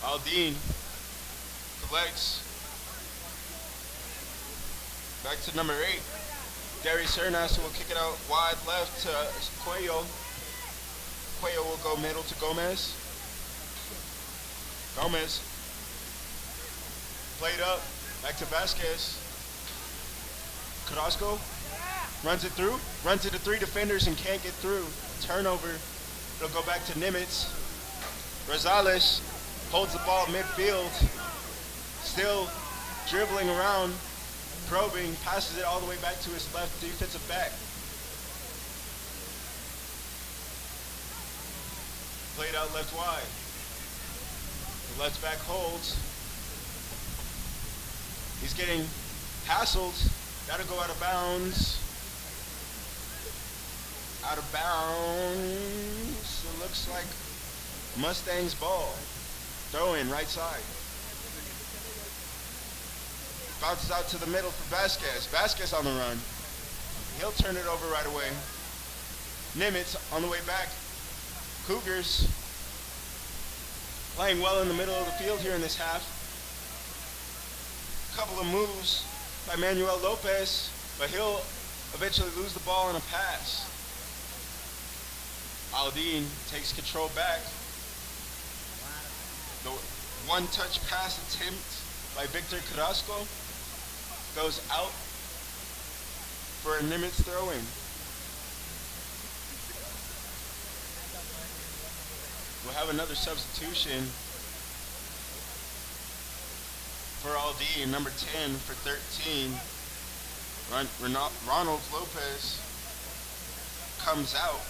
Aldine collects. Back to number 8. Darius Hernas will kick it out wide left to Cuello. Cuello will go middle to Gomez. Gomez played up. Back to Vasquez. Carrasco runs it through. Runs into 3 defenders and can't get through. Turnover. It'll go back to Nimitz. Rosales holds the ball midfield. Still dribbling around. Probing. Passes it all the way back to his left defensive back. Played out left wide. The left back holds. He's getting hassled. That'll go out of bounds. Out of bounds. It looks like Mustang's ball. Throw in right side. Bounces out to the middle for Vasquez. Vasquez on the run. He'll turn it over right away. Nimitz on the way back. Cougars playing well in the middle of the field here in this half. Couple of moves by Manuel Lopez, but he'll eventually lose the ball in a pass. Aldine takes control back. The one-touch pass attempt by Victor Carrasco goes out for a Nimitz throw-in. We'll have another substitution for Aldine, number 10 for 13. Ronald Lopez comes out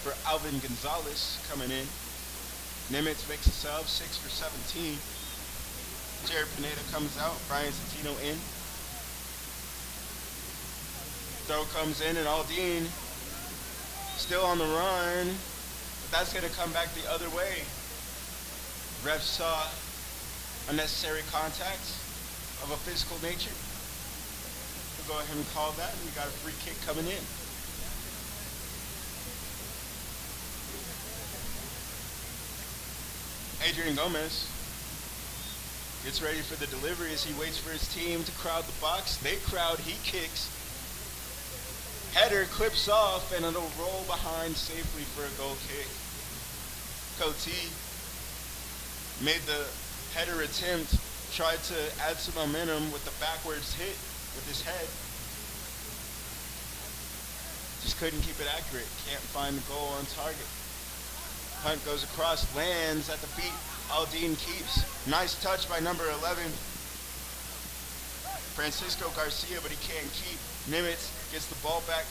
for Alvin Gonzalez coming in. Nimitz makes a sub, 6 for 17. Jared Pineda comes out, Brian Santino in. Throw comes in and Aldine still on the run, but that's going to come back the other way. Refs saw unnecessary contact. of a physical nature. We'll go ahead and call that, and we got a free kick coming in. Adrian Gomez gets ready for the delivery as he waits for his team to crowd the box. They crowd, he kicks. Header clips off, and it'll roll behind safely for a goal kick. Coty made the header attempt, tried to add some momentum with the backwards hit with his head. Just couldn't keep it accurate. Can't find the goal on target. Punt goes across, lands at the feet. Aldine keeps. Nice touch by number 11. Francisco Garcia, but he can't keep. Nimitz gets the ball back.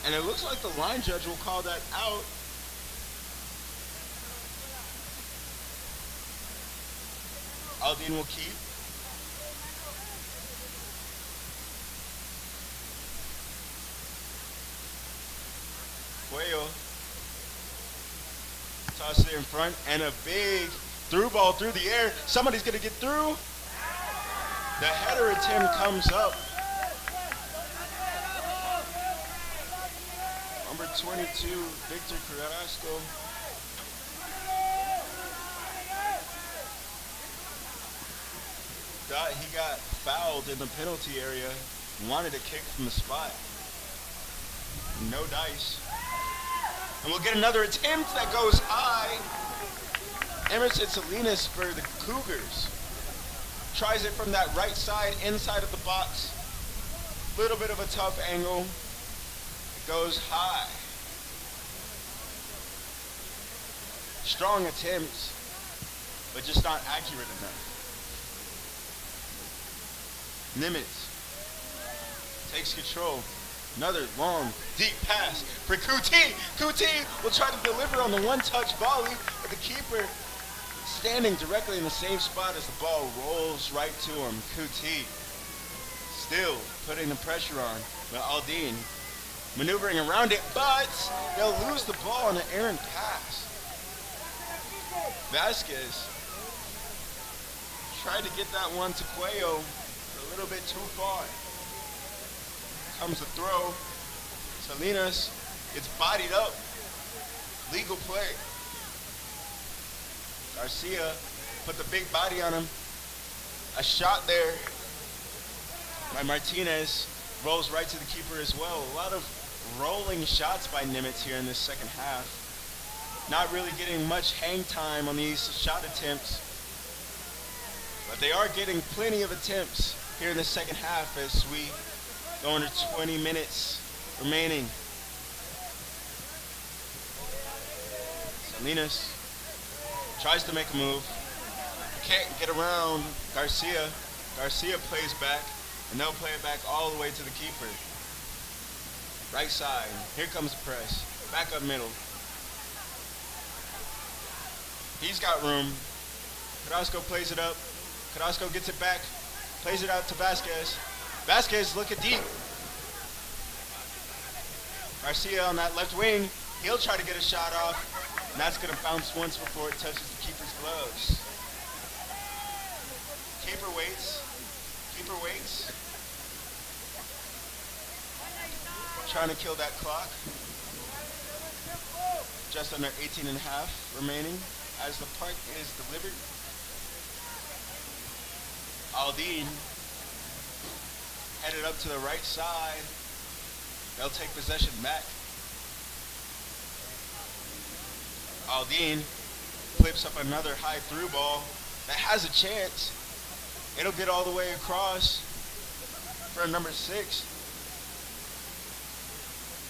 And it looks like the line judge will call that out. Aldine will keep. Cuello tosses it in front, and a big through ball through the air. Somebody's going to get through. The header attempt comes up. Number 22, Victor Carrasco. He got fouled in the penalty area. Wanted a kick from the spot. No dice. And we'll get another attempt that goes high. Emerson Salinas for the Cougars. Tries it from that right side, inside of the box. Little bit of a tough angle. It goes high. Strong attempts, but just not accurate enough. Nimitz takes control. Another long, deep pass for Coty. Coty will try to deliver on the one-touch volley, but the keeper standing directly in the same spot as the ball rolls right to him. Coty still putting the pressure on, but Aldine maneuvering around it, but they'll lose the ball on an errant pass. Vasquez tried to get that one to Cuello, a little bit too far. Comes the throw. Salinas gets bodied up. Legal play. Garcia put the big body on him. A shot there by Martinez. Rolls right to the keeper as well. A lot of rolling shots by Nimitz here in this second half. Not really getting much hang time on these shot attempts. But they are getting plenty of attempts here in the second half as we go under 20 minutes remaining. Salinas tries to make a move. Can't get around Garcia. Garcia plays back, and they'll play it back all the way to the keeper. Right side. Here comes the press. Back up middle. He's got room. Carrasco plays it up. Carrasco gets it back. Plays it out to Vasquez. Vasquez looking deep. Garcia on that left wing. He'll try to get a shot off. And that's going to bounce once before it touches the keeper's gloves. Keeper waits. Keeper waits. Trying to kill that clock. Just under 18 and a half remaining as the punt is delivered. Aldine headed up to the right side. They'll take possession back. Aldine flips up another high through ball that has a chance. It'll get all the way across for number 6,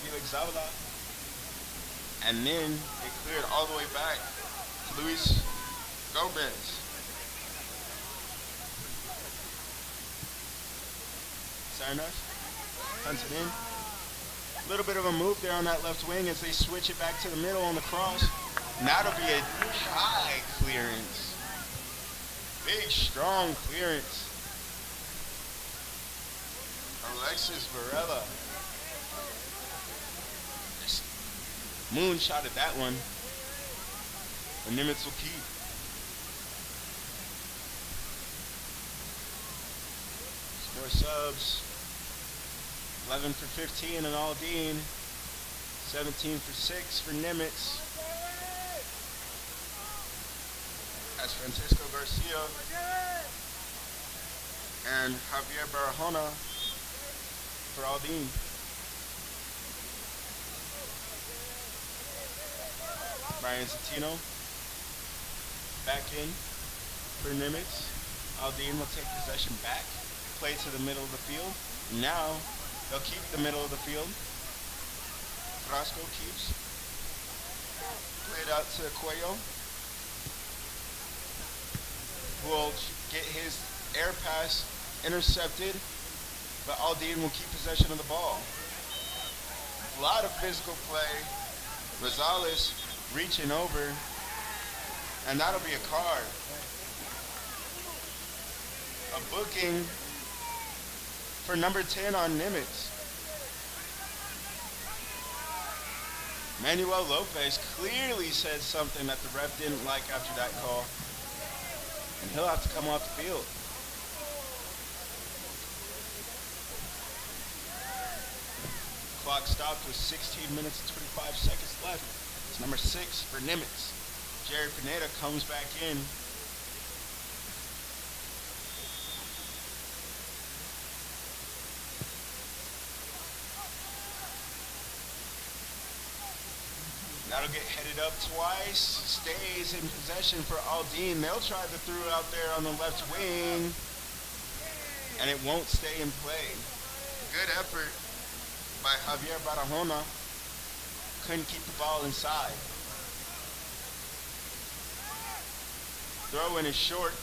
Felix Zavala. And then it cleared all the way back to Luis Gomez. Hunts it in. A little bit of a move there on that left wing as they switch it back to the middle on the cross. And that'll be a high clearance. Big, strong clearance. Alexis Varela. Just moonshotted that one. And Nimitz will keep. 4 subs. 11 for 15 on Aldine. 17 for 6 for Nimitz. That's Francisco Garcia and Javier Barahona for Aldine. Brian Zatino back in for Nimitz. Aldine will take possession back, play to the middle of the field. Now they'll keep the middle of the field. Frasco keeps. Played out to Cuello, who will get his air pass intercepted, but Aldine will keep possession of the ball. A lot of physical play. Rosales reaching over, and that'll be a card. A booking for number 10 on Nimitz. Manuel Lopez clearly said something that the ref didn't like after that call, and he'll have to come off the field. Clock stopped with 16 minutes and 25 seconds left. It's number 6 for Nimitz. Jerry Pineda comes back in. That'll get headed up twice. Stays in possession for Aldine. They'll try the through out there on the left wing, and it won't stay in play. Good effort by Javier Barahona. Couldn't keep the ball inside. Throw in is short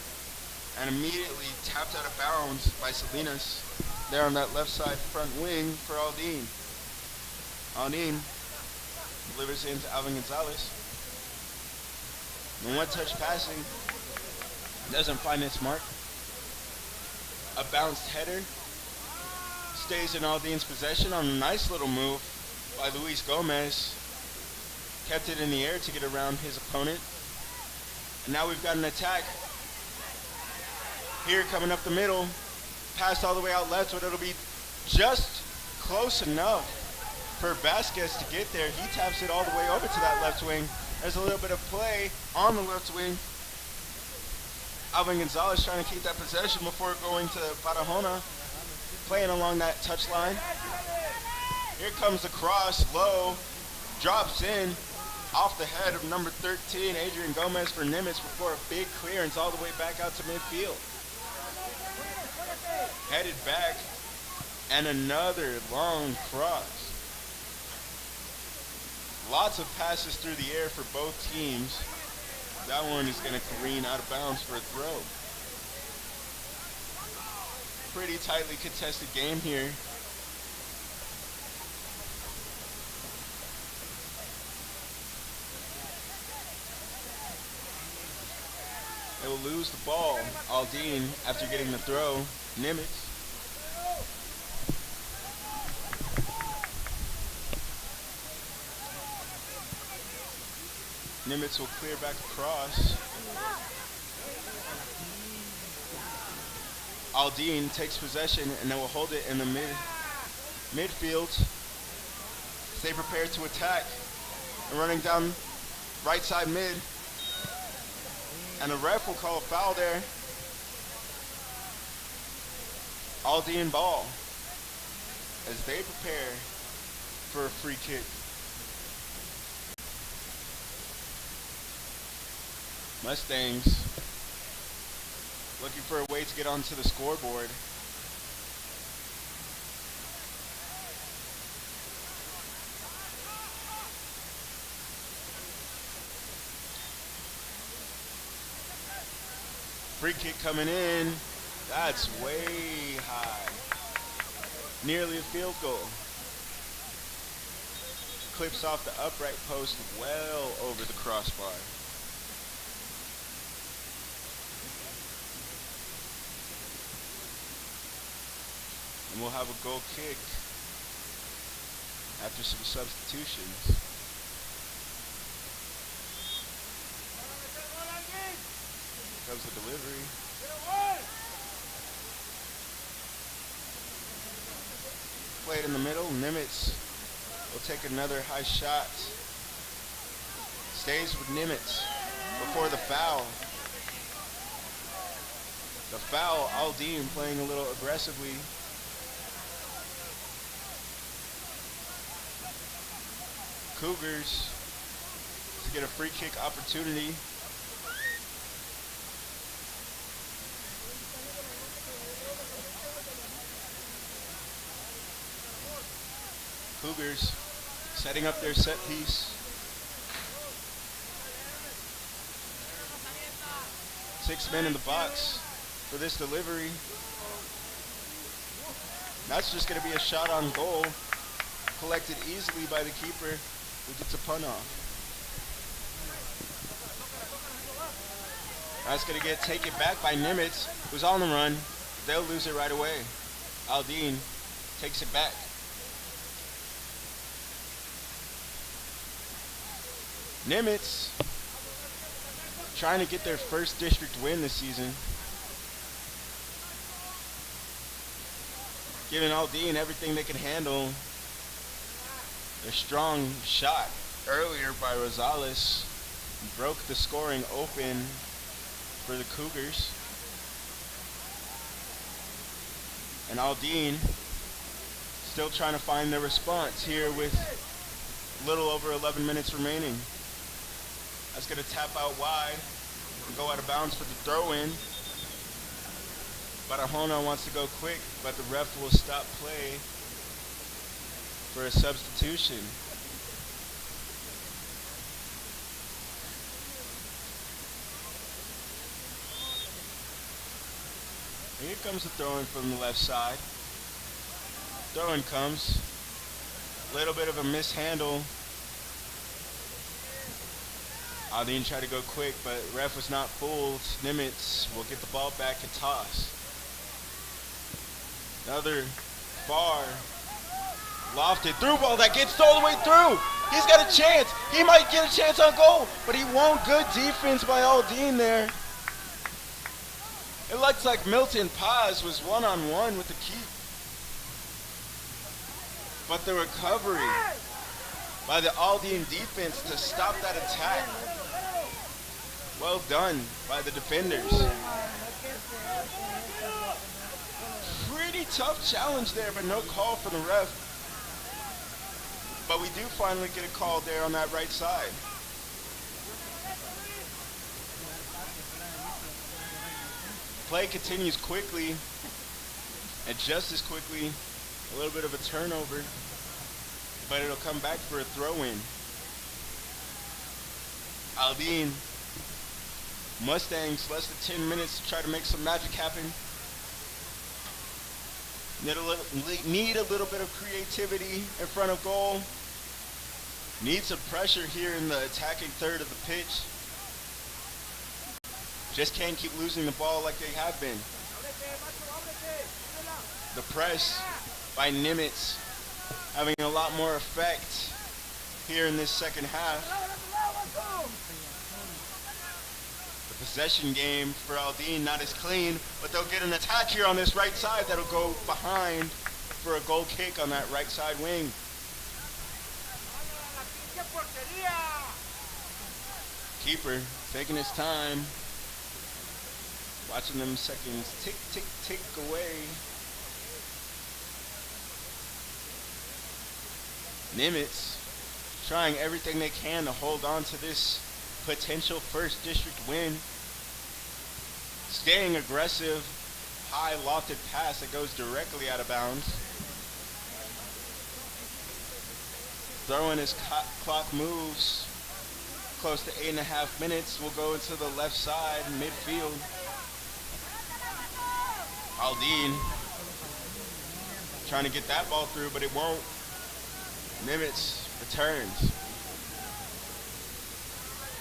and immediately tapped out of bounds by Salinas there on that left side front wing for Aldine. Aldine delivers into Alvin Gonzalez. And one-touch passing doesn't find its mark. A bounced header stays in Aldine's possession on a nice little move by Luis Gomez. Kept it in the air to get around his opponent. And now we've got an attack here coming up the middle. Passed all the way out left, but it'll be just close enough for Vasquez to get there. He taps it all the way over to that left wing. There's a little bit of play on the left wing. Alvin Gonzalez trying to keep that possession before going to Barahona, playing along that touch line. Here comes the cross, low, drops in, off the head of number 13, Adrian Gomez for Nimitz, before a big clearance all the way back out to midfield. Headed back, and another long cross. Lots of passes through the air for both teams. That one is going to careen out of bounds for a throw. Pretty tightly contested game here. They will lose the ball, Aldine, after getting the throw. Nimitz. Nimitz will clear back across. Aldine takes possession and then will hold it in the midfield. Stay prepared to attack. And running down right side mid. And the ref will call a foul there. Aldine ball as they prepare for a free kick. Mustangs looking for a way to get onto the scoreboard. Free kick coming in. That's way high. Nearly a field goal. Clips off the upright post well over the crossbar. And we'll have a goal kick after some substitutions. Comes the delivery. played in the middle. Nimitz will take another high shot. Stays with Nimitz before the foul. The foul, Aldine playing a little aggressively. Cougars to get a free kick opportunity. Cougars setting up their set piece. 6 men in the box for this delivery. That's just going to be a shot on goal, collected easily by the keeper, who gets a punt off. That's going to get taken back by Nimitz, who's on the run. They'll lose it right away. Aldine takes it back. Nimitz trying to get their first district win this season. Giving Aldine everything they can handle. A strong shot earlier by Rosales broke the scoring open for the Cougars. And Aldine still trying to find their response here with a little over 11 minutes remaining. That's going to tap out wide and go out of bounds for the throw-in. Barahona wants to go quick, but the ref will stop play for a substitution. Here comes the throw-in from the left side. Throw-in comes. A little bit of a mishandle. Aldine tried to go quick, but ref was not fooled. Nimitz will get the ball back and toss. Another far lofted through ball that gets all the way through. He's got a chance. He might get a chance on goal, but he won't. Good defense by Aldine there. It looks like Milton Paz was one-on-one with the keep. But the recovery by the Aldine defense to stop that attack. Well done by the defenders. Pretty tough challenge there, but no call for the ref. But we do finally get a call there on that right side. Play continues quickly, and just as quickly, a little bit of a turnover, but it'll come back for a throw-in. Aldine, Mustangs, less than 10 minutes to try to make some magic happen. Need a little bit of creativity in front of goal. Need some pressure here in the attacking third of the pitch. Just can't keep losing the ball like they have been. The press by Nimitz having a lot more effect here in this second half. The possession game for Aldine not as clean, but they'll get an attack here on this right side that'll go behind for a goal kick on that right side wing. Keeper taking his time. Watching them seconds tick, tick, tick away. Nimitz trying everything they can to hold on to this potential first district win. Staying aggressive, high lofted pass that goes directly out of bounds. Throwing as clock moves. Close to 8.5 minutes. We'll go into the left side, midfield. Aldine trying to get that ball through, but it won't. Nimitz returns.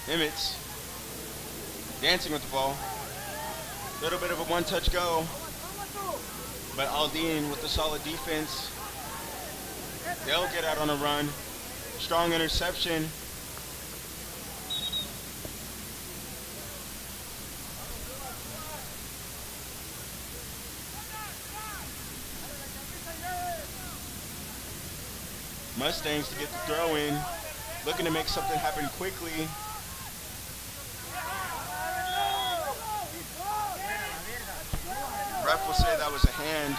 Nimitz dancing with the ball. Little bit of a one-touch go, but Aldine with the solid defense. They'll get out on a run. Strong interception. Mustangs to get the throw in. Looking to make something happen quickly. Ref will say that was a hand.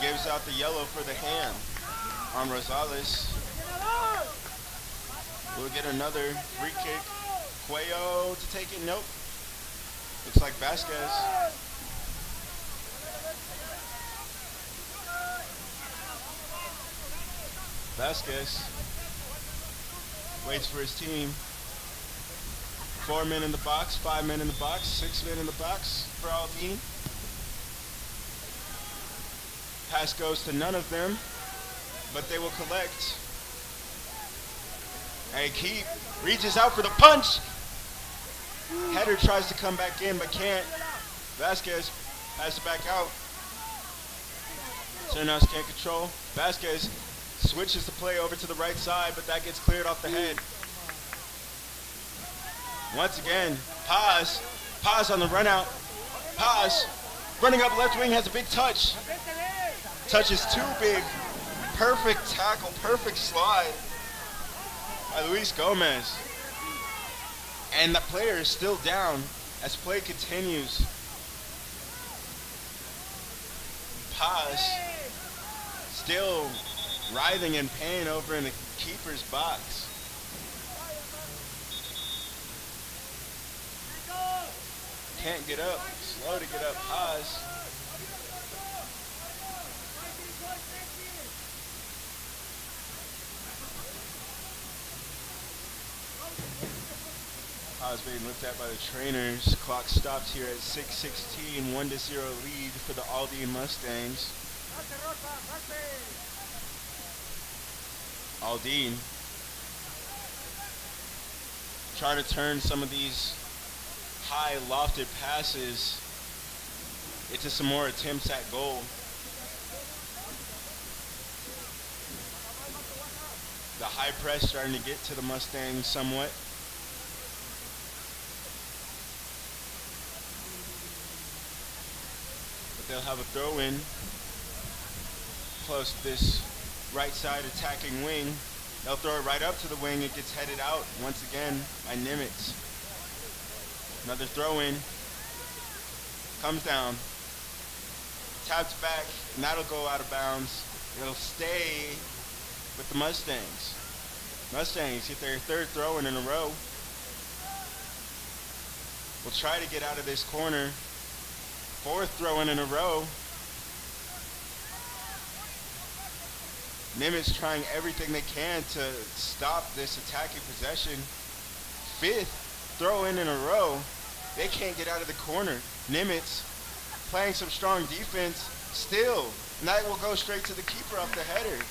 Gives out the yellow for the hand on Rosales. We'll get another free kick. Cuello to take it. Nope. Looks like Vasquez. Vasquez waits for his team. 4 men in the box, 5 men in the box, 6 men in the box for Aldine. Pass goes to none of them, but they will collect. And Keep reaches out for the punch. Header tries to come back in, but can't. Vasquez has to back out. Cernas can't control. Vasquez switches the play over to the right side, but that gets cleared off the head. Once again, Paz on the run out. Paz running up left wing, has a big touch. Touch is too big. Perfect tackle, perfect slide by Luis Gomez. And the player is still down as play continues. Paz still writhing in pain over in the keeper's box. Can't get up, slow to get up. Paz. Paz being looked at by the trainers. Clock stopped here at 6:16, 1-0 lead for the Aldine Mustangs. Aldine trying to turn some of these high lofted passes into some more attempts at goal. The high press starting to get to the Mustangs somewhat. But they'll have a throw in close to this right side attacking wing. They'll throw it right up to the wing. It gets headed out once again by Nimitz. Another throw in. Comes down. Taps back, and that'll go out of bounds. It'll stay with the Mustangs. Mustangs get their third throw in a row. We'll try to get out of this corner. Fourth throw in a row. Nimitz trying everything they can to stop this attacking possession. Fifth throw in a row. They can't get out of the corner. Nimitz playing some strong defense still. And that will go straight to the keeper off the header.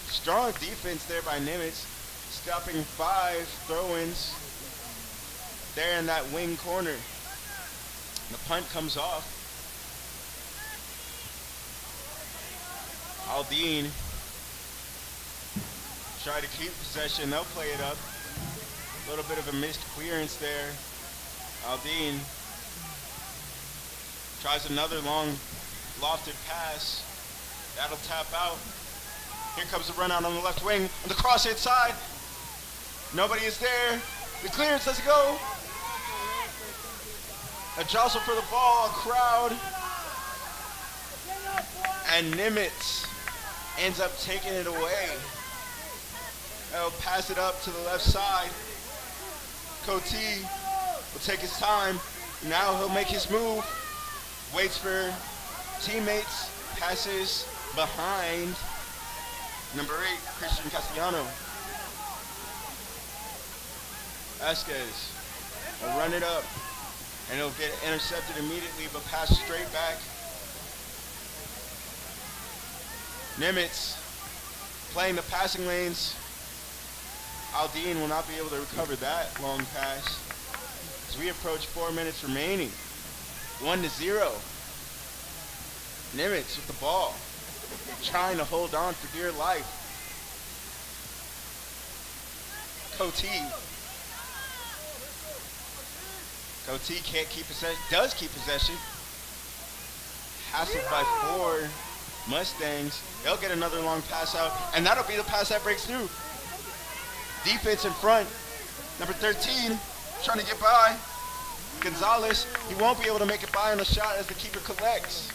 Strong defense there by Nimitz. Stopping 5 throw-ins there in that wing corner. The punt comes off. Aldine try to keep possession. They'll play it up. A little bit of a missed clearance there. Aldine tries another long lofted pass. That'll tap out. Here comes the run out on the left wing. On the cross-hit side. Nobody is there. The clearance, let's go. A jostle for the ball, a crowd. And Nimitz ends up taking it away. He'll pass it up to the left side. Coty will take his time. Now he'll make his move. Waits for teammates. Passes behind number 8, Christian Castellano. Vasquez will run it up. And it'll get intercepted immediately, but pass straight back. Nimitz playing the passing lanes. Aldine will not be able to recover that long pass. As we approach 4 minutes remaining. 1-0. Nimitz with the ball. Trying to hold on for dear life. Coty can't keep possession. Does keep possession. hassled by 4 Mustangs. They'll get another long pass out, and that'll be the pass that breaks through. Defense in front. Number 13 trying to get by. Gonzalez, he won't be able to make it by on the shot as the keeper collects.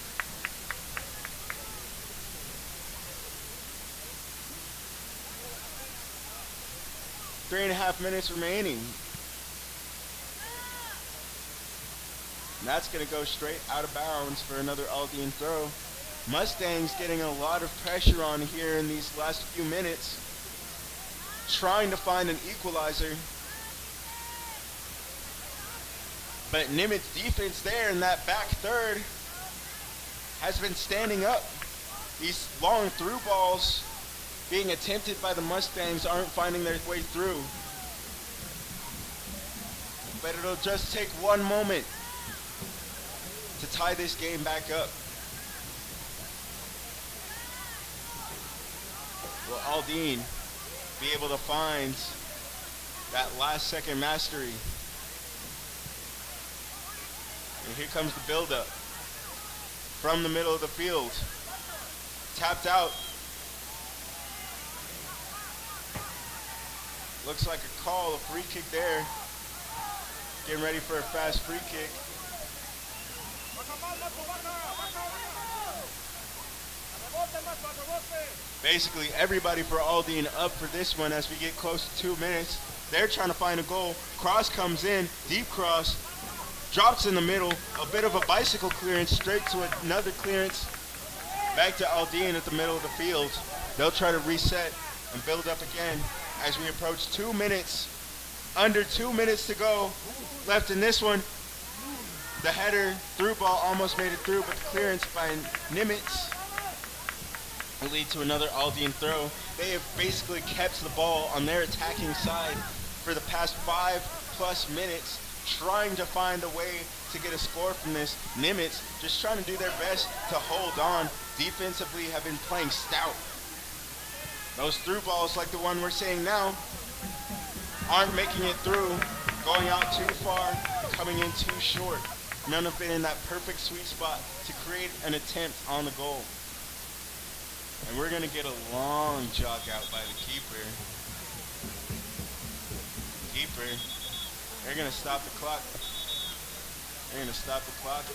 Three and a half minutes remaining. And that's going to go straight out of bounds for another Aldine throw. Mustangs getting a lot of pressure on here in these last few minutes, trying to find an equalizer. But Nimitz defense there in that back third has been standing up. These long through balls being attempted by the Mustangs aren't finding their way through. But it'll just take one moment to tie this game back up. Will Aldine be able to find that last second mastery? And here comes the buildup from the middle of the field. Tapped out. Looks like a call, a free kick there. Getting ready for a fast free kick. Basically everybody for Aldine up for this one as we get close to 2 minutes. They're trying to find a goal. Cross comes in, deep cross. Drops in the middle, a bit of a bicycle clearance, straight to another clearance. Back to Aldine at the middle of the field. They'll try to reset and build up again as we approach 2 minutes. Under 2 minutes to go left in this one. The header through ball almost made it through, but the clearance by Nimitz will lead to another Aldine throw. They have basically kept the ball on their attacking side for the past 5+ minutes, trying to find a way to get a score from this. Nimitz just trying to do their best to hold on. Defensively have been playing stout. Those through balls like the one we're seeing now aren't making it through, going out too far, coming in too short. None have been in that perfect sweet spot to create an attempt on the goal. And we're going to get a long jog out by the keeper. They're going to stop the clock. They're going to stop the clock.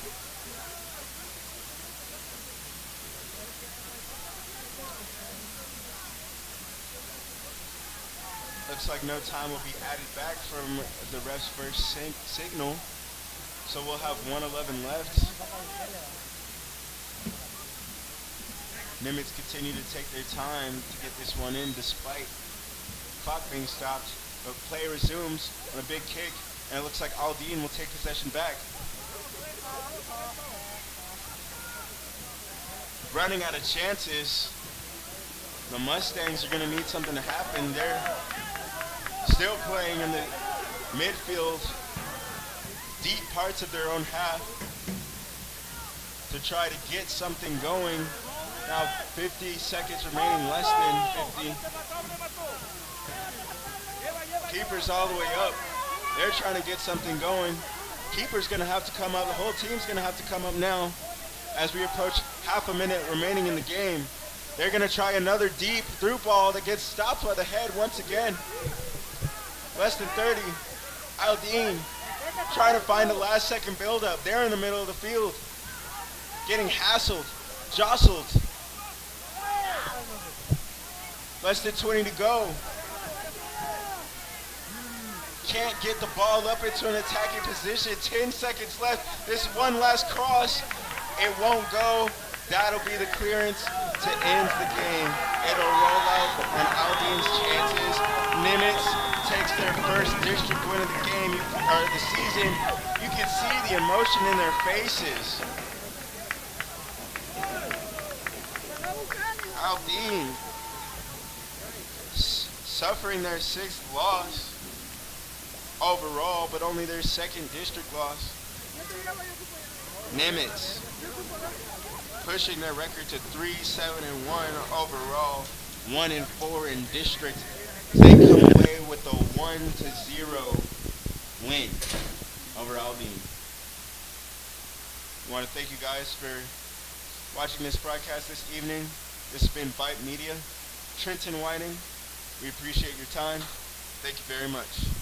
Looks like no time will be added back from the ref's first signal. So we'll have 1:11 left. Nimitz continue to take their time to get this one in despite clock being stopped. But play resumes on a big kick, and it looks like Aldine will take possession back. Running out of chances. The Mustangs are going to need something to happen. They're still playing in the midfield, deep parts of their own half to try to get something going. Now 50 seconds remaining, less than 50. Keeper's all the way up. They're trying to get something going. Keeper's going to have to come up. The whole team's going to have to come up now as we approach half a minute remaining in the game. They're going to try another deep through ball that gets stopped by the head once again. Less than 30. Aldine trying to find the last second build-up. They're in the middle of the field. Getting hassled, jostled. Less than 20 to go. Can't get the ball up into an attacking position. 10 seconds left. This one last cross. It won't go. That'll be the clearance to end the game. It'll roll out on Aldine's chances. Nimitz takes their first district win of the game, or the season. You can see the emotion in their faces. Aldine suffering their 6th loss overall, but only their 2nd district loss. Nimitz pushing their record to 3-7-1 overall, 1-4 in district. They come away with a 1-0 win over Aldine. I want to thank you guys for watching this broadcast this evening. This has been Vype Media. Trenton Whiting, we appreciate your time. Thank you very much.